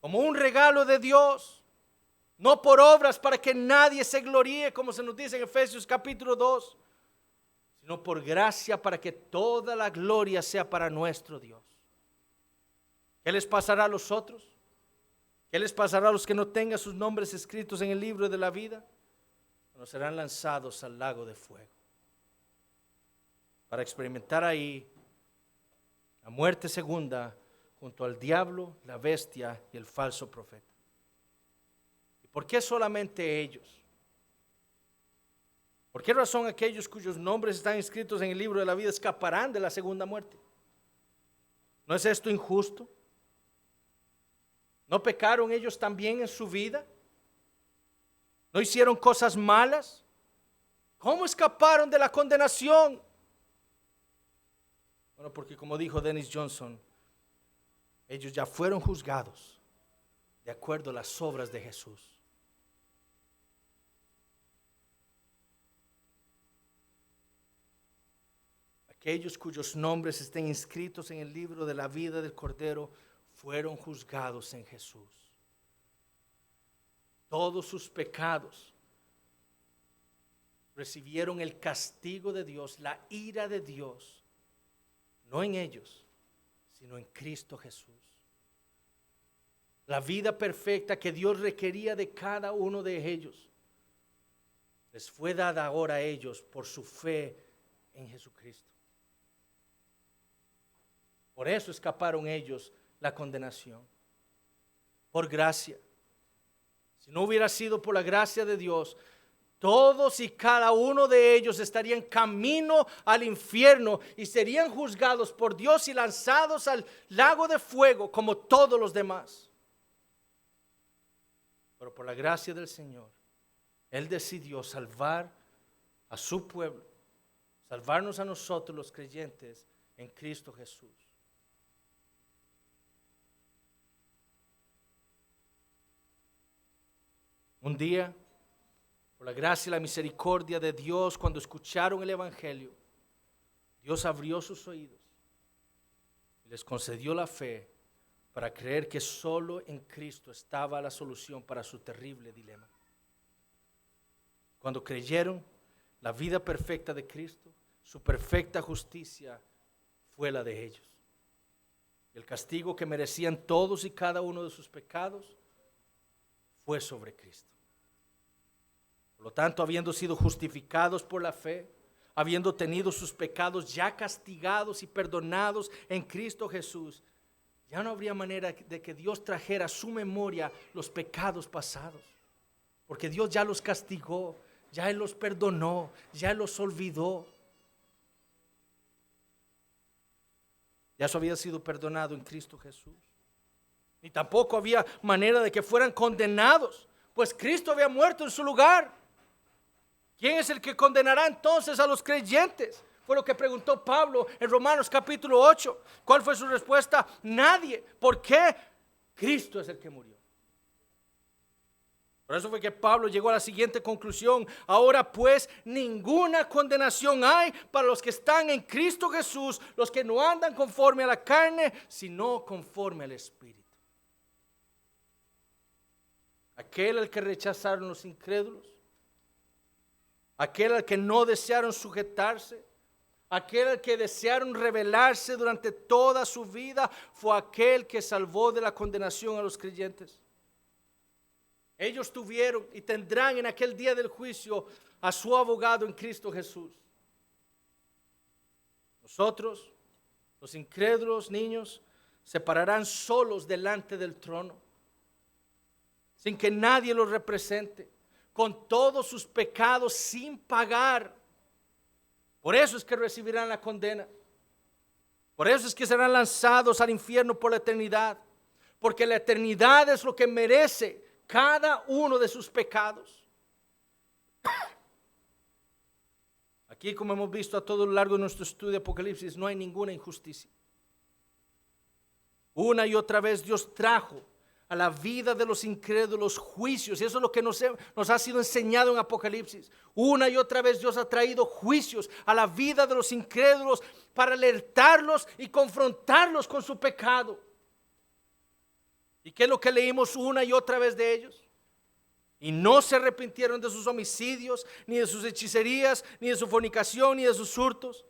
como un regalo de Dios. No por obras para que nadie se gloríe, como se nos dice en Efesios capítulo 2, sino por gracia para que toda la gloria sea para nuestro Dios. ¿Qué les pasará a los otros? ¿Qué les pasará a los que no tengan sus nombres escritos en el libro de la vida? Bueno, serán lanzados al lago de fuego para experimentar ahí la muerte segunda junto al diablo, la bestia y el falso profeta. ¿Y por qué solamente ellos? ¿Por qué razón aquellos cuyos nombres están escritos en el libro de la vida escaparán de la segunda muerte? ¿No es esto injusto? ¿No pecaron ellos también en su vida? ¿No hicieron cosas malas? ¿Cómo escaparon de la condenación? Bueno, porque como dijo Dennis Johnson, ellos ya fueron juzgados de acuerdo a las obras de Jesús. Aquellos cuyos nombres estén inscritos en el libro de la vida del Cordero fueron juzgados en Jesús. Todos sus pecados recibieron el castigo de Dios, la ira de Dios, no en ellos, sino en Cristo Jesús. La vida perfecta que Dios requería de cada uno de ellos les fue dada ahora a ellos por su fe en Jesucristo. Por eso escaparon ellos la condenación, por gracia. Si no hubiera sido por la gracia de Dios, todos y cada uno de ellos estarían camino al infierno y serían juzgados por Dios y lanzados al lago de fuego como todos los demás. Pero por la gracia del Señor, Él decidió salvar a su pueblo, salvarnos a nosotros los creyentes en Cristo Jesús. Un día, por la gracia y la misericordia de Dios, cuando escucharon el Evangelio, Dios abrió sus oídos y les concedió la fe para creer que solo en Cristo estaba la solución para su terrible dilema. Cuando creyeron, la vida perfecta de Cristo, su perfecta justicia, fue la de ellos. El castigo que merecían todos y cada uno de sus pecados fue sobre Cristo. Por lo tanto, habiendo sido justificados por la fe, habiendo tenido sus pecados ya castigados y perdonados en Cristo Jesús, ya no habría manera de que Dios trajera a su memoria los pecados pasados, porque Dios ya los castigó, ya Él los perdonó, ya Él los olvidó. Ya eso había sido perdonado en Cristo Jesús. Ni tampoco había manera de que fueran condenados, pues Cristo había muerto en su lugar. ¿Quién es el que condenará entonces a los creyentes? Fue lo que preguntó Pablo en Romanos capítulo 8. ¿Cuál fue su respuesta? Nadie. ¿Por qué? Cristo es el que murió. Por eso fue que Pablo llegó a la siguiente conclusión. Ahora pues ninguna condenación hay para los que están en Cristo Jesús, los que no andan conforme a la carne, sino conforme al Espíritu. Aquel al que rechazaron los incrédulos, aquel al que no desearon sujetarse, aquel al que desearon rebelarse durante toda su vida, fue aquel que salvó de la condenación a los creyentes. Ellos tuvieron y tendrán en aquel día del juicio a su abogado en Cristo Jesús. Nosotros, los incrédulos niños, se pararán solos delante del trono, sin que nadie los represente, con todos sus pecados sin pagar. Por eso es que recibirán la condena. Por eso es que serán lanzados al infierno por la eternidad, porque la eternidad es lo que merece cada uno de sus pecados. Aquí, como hemos visto a todo lo largo de nuestro estudio de Apocalipsis, no hay ninguna injusticia. Una y otra vez Dios trajo a la vida de los incrédulos juicios, y eso es lo que nos ha sido enseñado en Apocalipsis. Una y otra vez Dios ha traído juicios a la vida de los incrédulos para alertarlos y confrontarlos con su pecado. ¿Y qué es lo que leímos una y otra vez de ellos? Y no se arrepintieron de sus homicidios, ni de sus hechicerías, ni de su fornicación, ni de sus hurtos.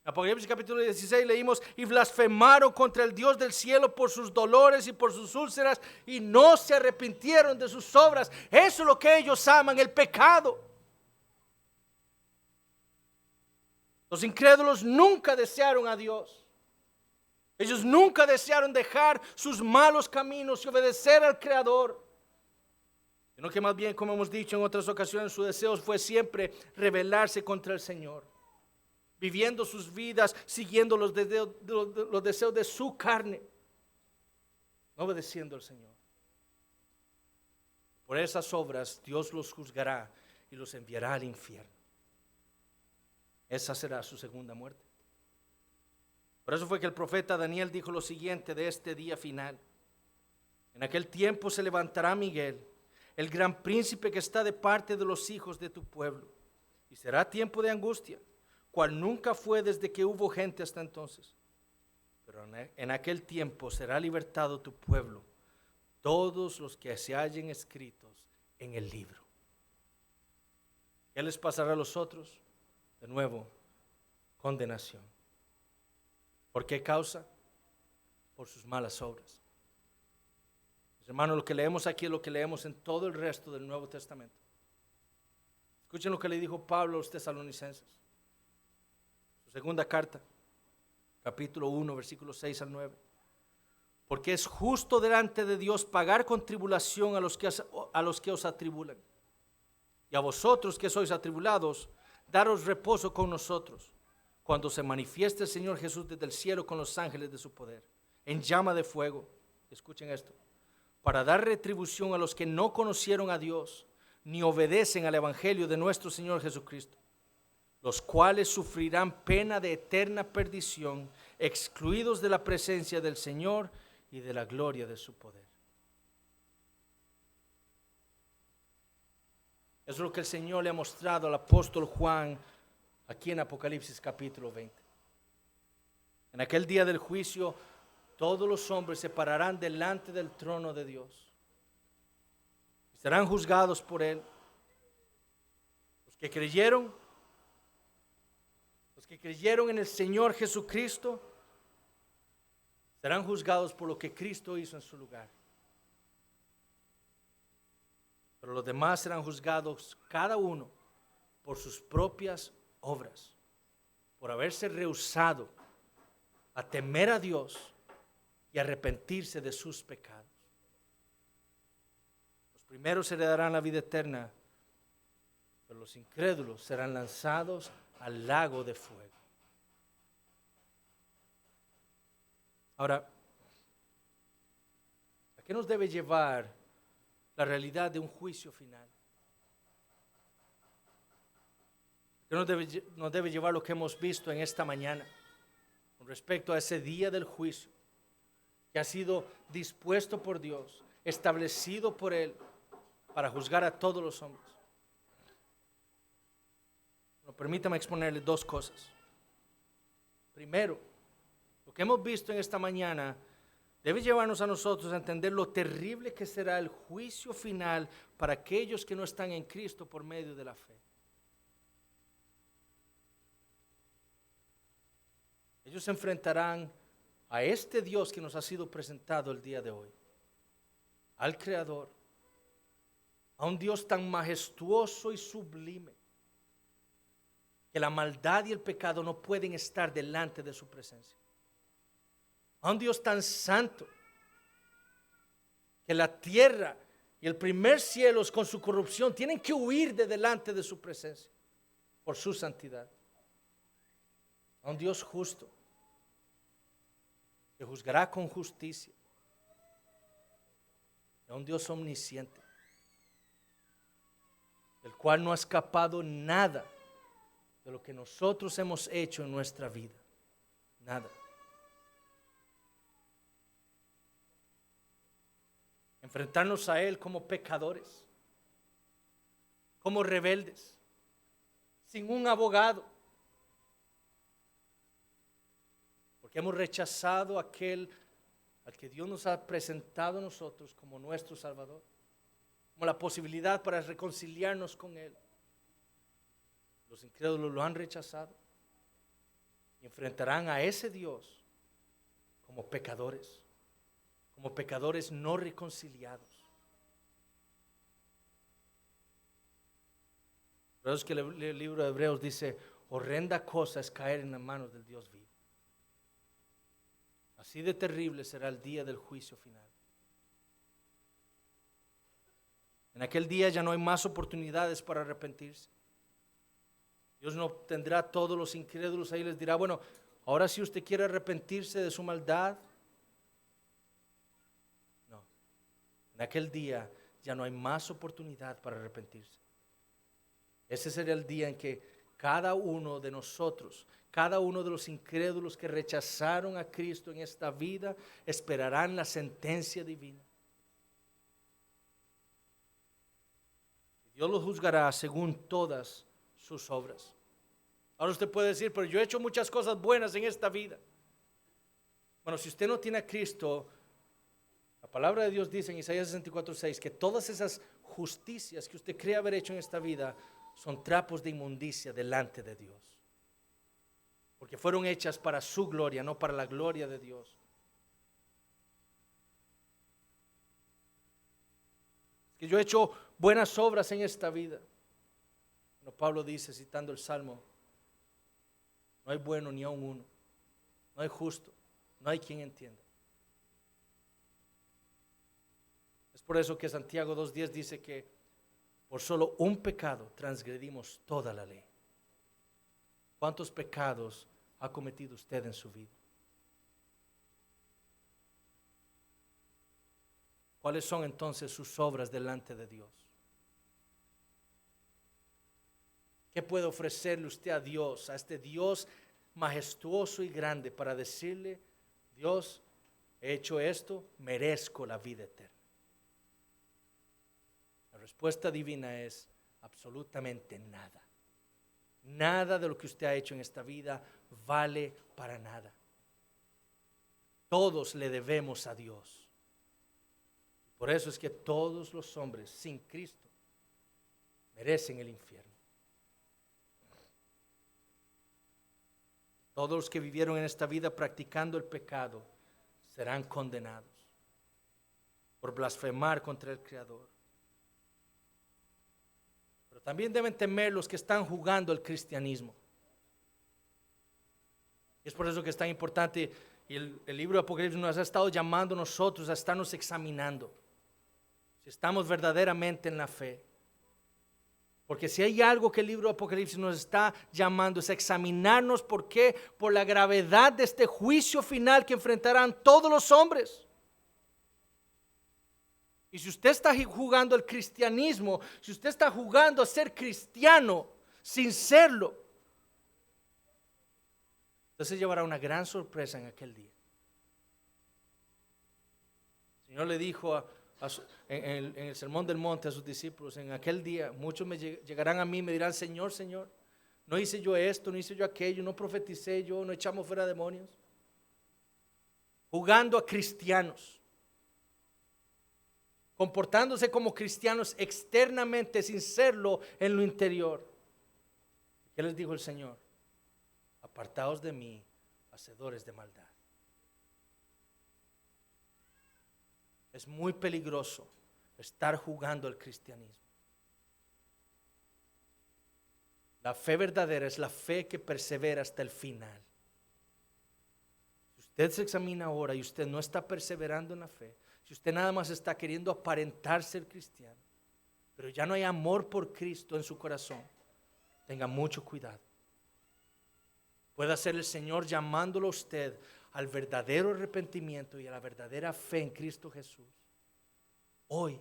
Apocalipsis capítulo 16 leímos, y blasfemaron contra el Dios del cielo por sus dolores y por sus úlceras, y no se arrepintieron de sus obras. Eso es lo que ellos aman, el pecado. Los incrédulos nunca desearon a Dios. Ellos nunca desearon dejar sus malos caminos y obedecer al Creador. Sino que más bien, como hemos dicho en otras ocasiones, su deseo fue siempre rebelarse contra el Señor, viviendo sus vidas, siguiendo los deseos de su carne, no obedeciendo al Señor. Por esas obras Dios los juzgará y los enviará al infierno. Esa será su segunda muerte. Por eso fue que el profeta Daniel dijo lo siguiente de este día final: en aquel tiempo se levantará Miguel, el gran príncipe que está de parte de los hijos de tu pueblo, y será tiempo de angustia, cual nunca fue desde que hubo gente hasta entonces. Pero en aquel tiempo será libertado tu pueblo, todos los que se hallen escritos en el libro. ¿Qué les pasará a los otros? De nuevo, condenación. ¿Por qué causa? Por sus malas obras. Mis hermanos, lo que leemos aquí es lo que leemos en todo el resto del Nuevo Testamento. Escuchen lo que le dijo Pablo a los tesalonicenses. Su segunda carta, capítulo 1, versículos 6 al 9. Porque es justo delante de Dios pagar con tribulación a los que os atribulan. Y a vosotros que sois atribulados, daros reposo con nosotros, cuando se manifieste el Señor Jesús desde el cielo con los ángeles de su poder, en llama de fuego. Escuchen esto: para dar retribución a los que no conocieron a Dios, ni obedecen al evangelio de nuestro Señor Jesucristo, los cuales sufrirán pena de eterna perdición, excluidos de la presencia del Señor y de la gloria de su poder. Eso es lo que el Señor le ha mostrado al apóstol Juan aquí en Apocalipsis capítulo 20. En aquel día del juicio, todos los hombres se pararán delante del trono de Dios y serán juzgados por Él. Los que creyeron en el Señor Jesucristo serán juzgados por lo que Cristo hizo en su lugar. Pero los demás serán juzgados cada uno por sus propias obras, por haberse rehusado a temer a Dios y arrepentirse de sus pecados. Los primeros heredarán la vida eterna, pero los incrédulos serán lanzados al lago de fuego. Ahora, ¿a qué nos debe llevar la realidad de un juicio final? ¿Qué nos debe llevar lo que hemos visto en esta mañana con respecto a ese día del juicio que ha sido dispuesto por Dios, establecido por Él para juzgar a todos los hombres? Bueno, permítame exponerle dos cosas. Primero, lo que hemos visto en esta mañana debe llevarnos a nosotros a entender lo terrible que será el juicio final para aquellos que no están en Cristo por medio de la fe. Ellos se enfrentarán a este Dios que nos ha sido presentado el día de hoy, al Creador, a un Dios tan majestuoso y sublime que la maldad y el pecado no pueden estar delante de su presencia. A un Dios tan santo que la tierra y el primer cielo con su corrupción tienen que huir de delante de su presencia por su santidad. A un Dios justo que juzgará con justicia. A un Dios omnisciente, del cual no ha escapado nada de lo que nosotros hemos hecho en nuestra vida. Nada. Enfrentarnos a Él como pecadores, como rebeldes, sin un abogado, porque hemos rechazado a aquel al que Dios nos ha presentado a nosotros como nuestro Salvador, como la posibilidad para reconciliarnos con Él. Los incrédulos lo han rechazado. y enfrentarán a ese Dios como pecadores no reconciliados. Por eso es que el libro de Hebreos dice, horrenda cosa es caer en las manos del Dios vivo. Así de terrible será el día del juicio final. En aquel día ya no hay más oportunidades para arrepentirse. Dios no tendrá a todos los incrédulos ahí y les dirá, bueno, ahora si usted quiere arrepentirse de su maldad. No, en aquel día ya no hay más oportunidad para arrepentirse. Ese sería el día en que cada uno de nosotros, cada uno de los incrédulos que rechazaron a Cristo en esta vida, esperarán la sentencia divina. Dios los juzgará según todas sus obras. Ahora usted puede decir, pero yo he hecho muchas cosas buenas en esta vida. Bueno, si usted no tiene a Cristo, la palabra de Dios dice en Isaías 64:6 que todas esas justicias que usted cree haber hecho en esta vida son trapos de inmundicia delante de Dios. Porque fueron hechas para su gloria, no para la gloria de Dios. Que yo he hecho buenas obras en esta vida. Bueno, Pablo dice, citando el Salmo, no hay bueno ni aun uno, no hay justo, no hay quien entienda. Es por eso que Santiago 2:10 dice que por solo un pecado transgredimos toda la ley. ¿Cuántos pecados ha cometido usted en su vida? ¿Cuáles son entonces sus obras delante de Dios? ¿Qué puede ofrecerle usted a Dios, a este Dios majestuoso y grande, para decirle, Dios, he hecho esto, merezco la vida eterna? La respuesta divina es absolutamente nada. Nada de lo que usted ha hecho en esta vida vale para nada. Todos le debemos a Dios. Por eso es que todos los hombres sin Cristo merecen el infierno. Todos los que vivieron en esta vida practicando el pecado serán condenados por blasfemar contra el Creador. Pero también deben temer los que están jugando el cristianismo. Es por eso que es tan importante, y el libro de Apocalipsis nos ha estado llamando a nosotros a estarnos examinando si estamos verdaderamente en la fe. Porque si hay algo que el libro de Apocalipsis nos está llamando es a examinarnos. ¿Por qué? Por la gravedad de este juicio final que enfrentarán todos los hombres. Y si usted está jugando al cristianismo, si usted está jugando a ser cristiano sin serlo, entonces llevará una gran sorpresa en aquel día. El Señor le dijo en el Sermón del Monte a sus discípulos, en aquel día muchos llegarán a mí y me dirán, Señor, Señor, no hice yo esto, no hice yo aquello, no profeticé yo, no echamos fuera demonios. Jugando a cristianos, comportándose como cristianos externamente sin serlo en lo interior. ¿Qué les dijo el Señor? Apartaos de mí, hacedores de maldad. Es muy peligroso estar jugando al cristianismo. La fe verdadera es la fe que persevera hasta el final. Si usted se examina ahora y usted no está perseverando en la fe, si usted nada más está queriendo aparentar ser cristiano, pero ya no hay amor por Cristo en su corazón, tenga mucho cuidado. Puede ser el Señor llamándolo a usted al verdadero arrepentimiento y a la verdadera fe en Cristo Jesús. Hoy,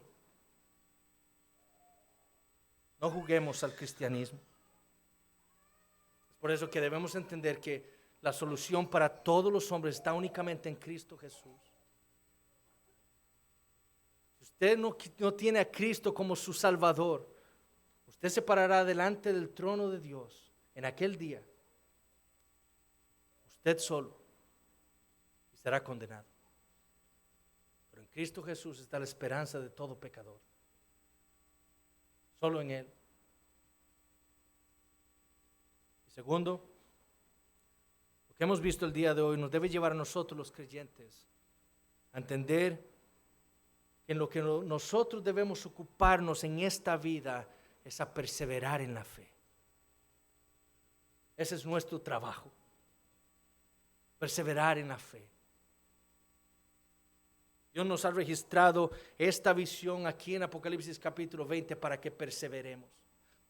no juguemos al cristianismo. Es por eso que debemos entender que la solución para todos los hombres está únicamente en Cristo Jesús. Si usted no tiene a Cristo como su Salvador, usted se parará delante del trono de Dios en aquel día, usted solo, y será condenado. Pero en Cristo Jesús está la esperanza de todo pecador. Solo en Él. Y segundo, lo que hemos visto el día de hoy nos debe llevar a nosotros los creyentes a entender que en lo que nosotros debemos ocuparnos en esta vida es a perseverar en la fe. Ese es nuestro trabajo, perseverar en la fe. Dios nos ha registrado esta visión aquí en Apocalipsis capítulo 20 para que perseveremos.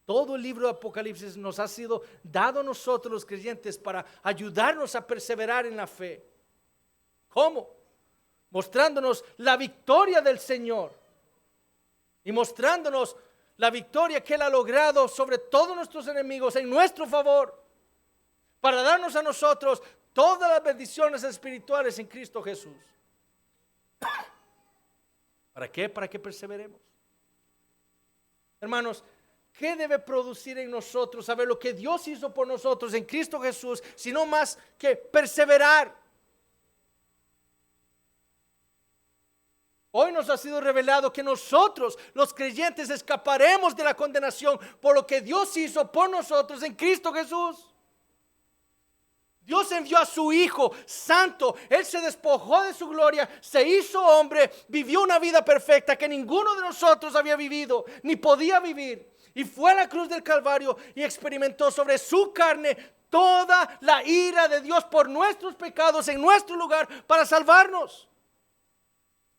Todo el libro de Apocalipsis nos ha sido dado a nosotros los creyentes para ayudarnos a perseverar en la fe. ¿Cómo? Mostrándonos la victoria del Señor y mostrándonos la victoria que Él ha logrado sobre todos nuestros enemigos en nuestro favor, para darnos a nosotros todas las bendiciones espirituales en Cristo Jesús. ¿Para qué? Para que perseveremos. Hermanos, ¿qué debe producir en nosotros saber lo que Dios hizo por nosotros en Cristo Jesús, sino más que perseverar? Hoy nos ha sido revelado que nosotros, los creyentes, escaparemos de la condenación por lo que Dios hizo por nosotros en Cristo Jesús. Dios envió a su Hijo Santo. Él se despojó de su gloria, se hizo hombre, vivió una vida perfecta que ninguno de nosotros había vivido, ni podía vivir. Y fue a la cruz del Calvario y experimentó sobre su carne toda la ira de Dios por nuestros pecados en nuestro lugar para salvarnos.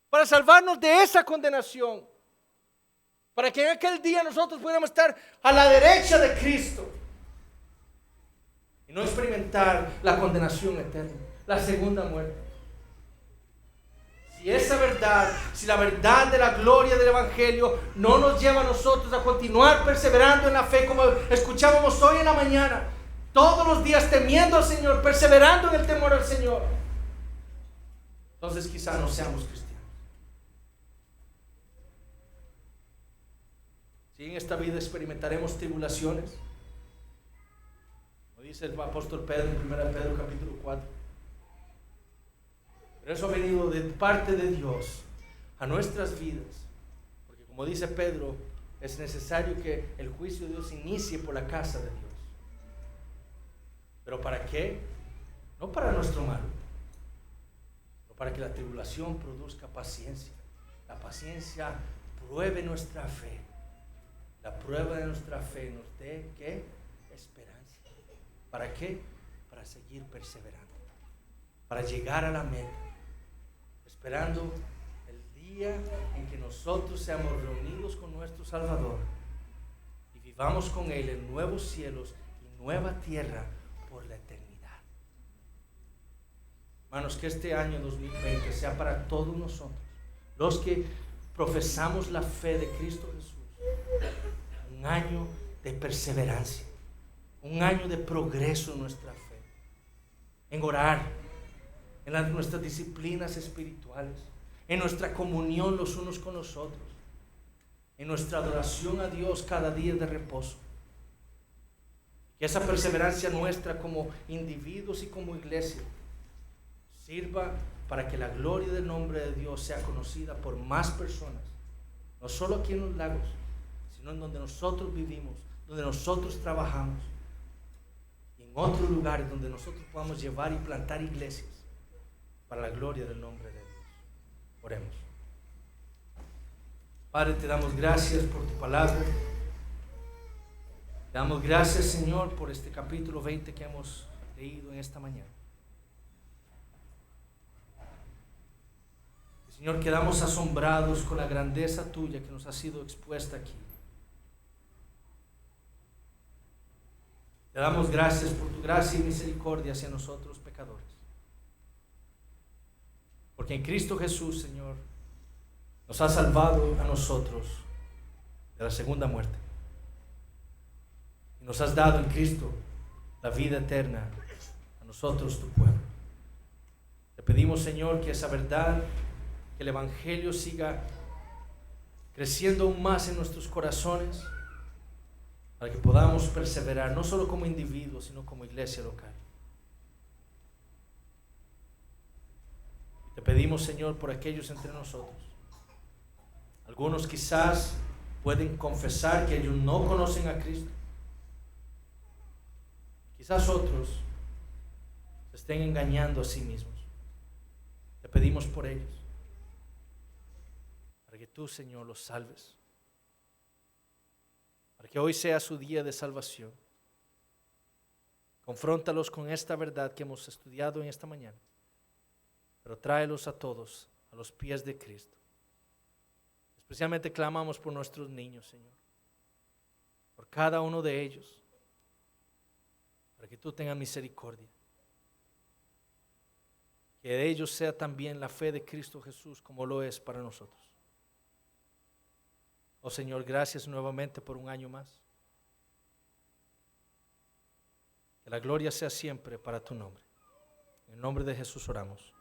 Para salvarnos de esa condenación. Para que en aquel día nosotros pudiéramos estar a la derecha de Cristo. Y no experimentar la condenación eterna, la segunda muerte. Si esa verdad, si la verdad de la gloria del Evangelio no nos lleva a nosotros a continuar perseverando en la fe, como escuchábamos hoy en la mañana, todos los días temiendo al Señor, perseverando en el temor al Señor, entonces quizás no seamos cristianos. Si en esta vida experimentaremos tribulaciones, como dice el apóstol Pedro en 1 Pedro capítulo 4, pero eso ha venido de parte de Dios a nuestras vidas, porque como dice Pedro, es necesario que el juicio de Dios inicie por la casa de Dios. ¿Pero para qué? No para nuestro mal, sino para que la tribulación produzca paciencia. La paciencia pruebe nuestra fe. La prueba de nuestra fe nos dé ¿qué? Esperanza. ¿Para qué? Para seguir perseverando, para llegar a la meta, esperando el día en que nosotros seamos reunidos con nuestro Salvador y vivamos con Él en nuevos cielos y nueva tierra por la eternidad. Hermanos, que este año 2020 sea para todos nosotros, los que profesamos la fe de Cristo Jesús, un año de perseverancia, un año de progreso en nuestra fe, en orar, en nuestras disciplinas espirituales, en nuestra comunión los unos con los otros, en nuestra adoración a Dios cada día de reposo. Que esa perseverancia nuestra como individuos y como iglesia sirva para que la gloria del nombre de Dios sea conocida por más personas, no solo aquí en los lagos, sino en donde nosotros vivimos, donde nosotros trabajamos, y en otros lugares donde nosotros podamos llevar y plantar iglesias para la gloria del nombre de Dios. Oremos. Padre, te damos gracias por tu palabra. Te damos gracias, Señor, por este capítulo 20 que hemos leído en esta mañana. Señor, quedamos asombrados con la grandeza tuya que nos ha sido expuesta aquí. Te damos gracias por tu gracia y misericordia hacia nosotros pecadores. Porque en Cristo Jesús, Señor, nos ha salvado a nosotros de la segunda muerte. Y nos has dado en Cristo la vida eterna a nosotros, tu pueblo. Te pedimos, Señor, que esa verdad, que el Evangelio siga creciendo aún más en nuestros corazones, para que podamos perseverar, no solo como individuos, sino como iglesia local. Te pedimos, Señor, por aquellos entre nosotros. Algunos quizás pueden confesar que ellos no conocen a Cristo. Quizás otros se estén engañando a sí mismos. Te pedimos por ellos, para que tú, Señor, los salves, para que hoy sea su día de salvación. Confróntalos con esta verdad que hemos estudiado en esta mañana, pero tráelos a todos a los pies de Cristo. Especialmente clamamos por nuestros niños, Señor, por cada uno de ellos, para que tú tengas misericordia. Que de ellos sea también la fe de Cristo Jesús como lo es para nosotros. Oh Señor, gracias nuevamente por un año más. Que la gloria sea siempre para tu nombre. En el nombre de Jesús oramos.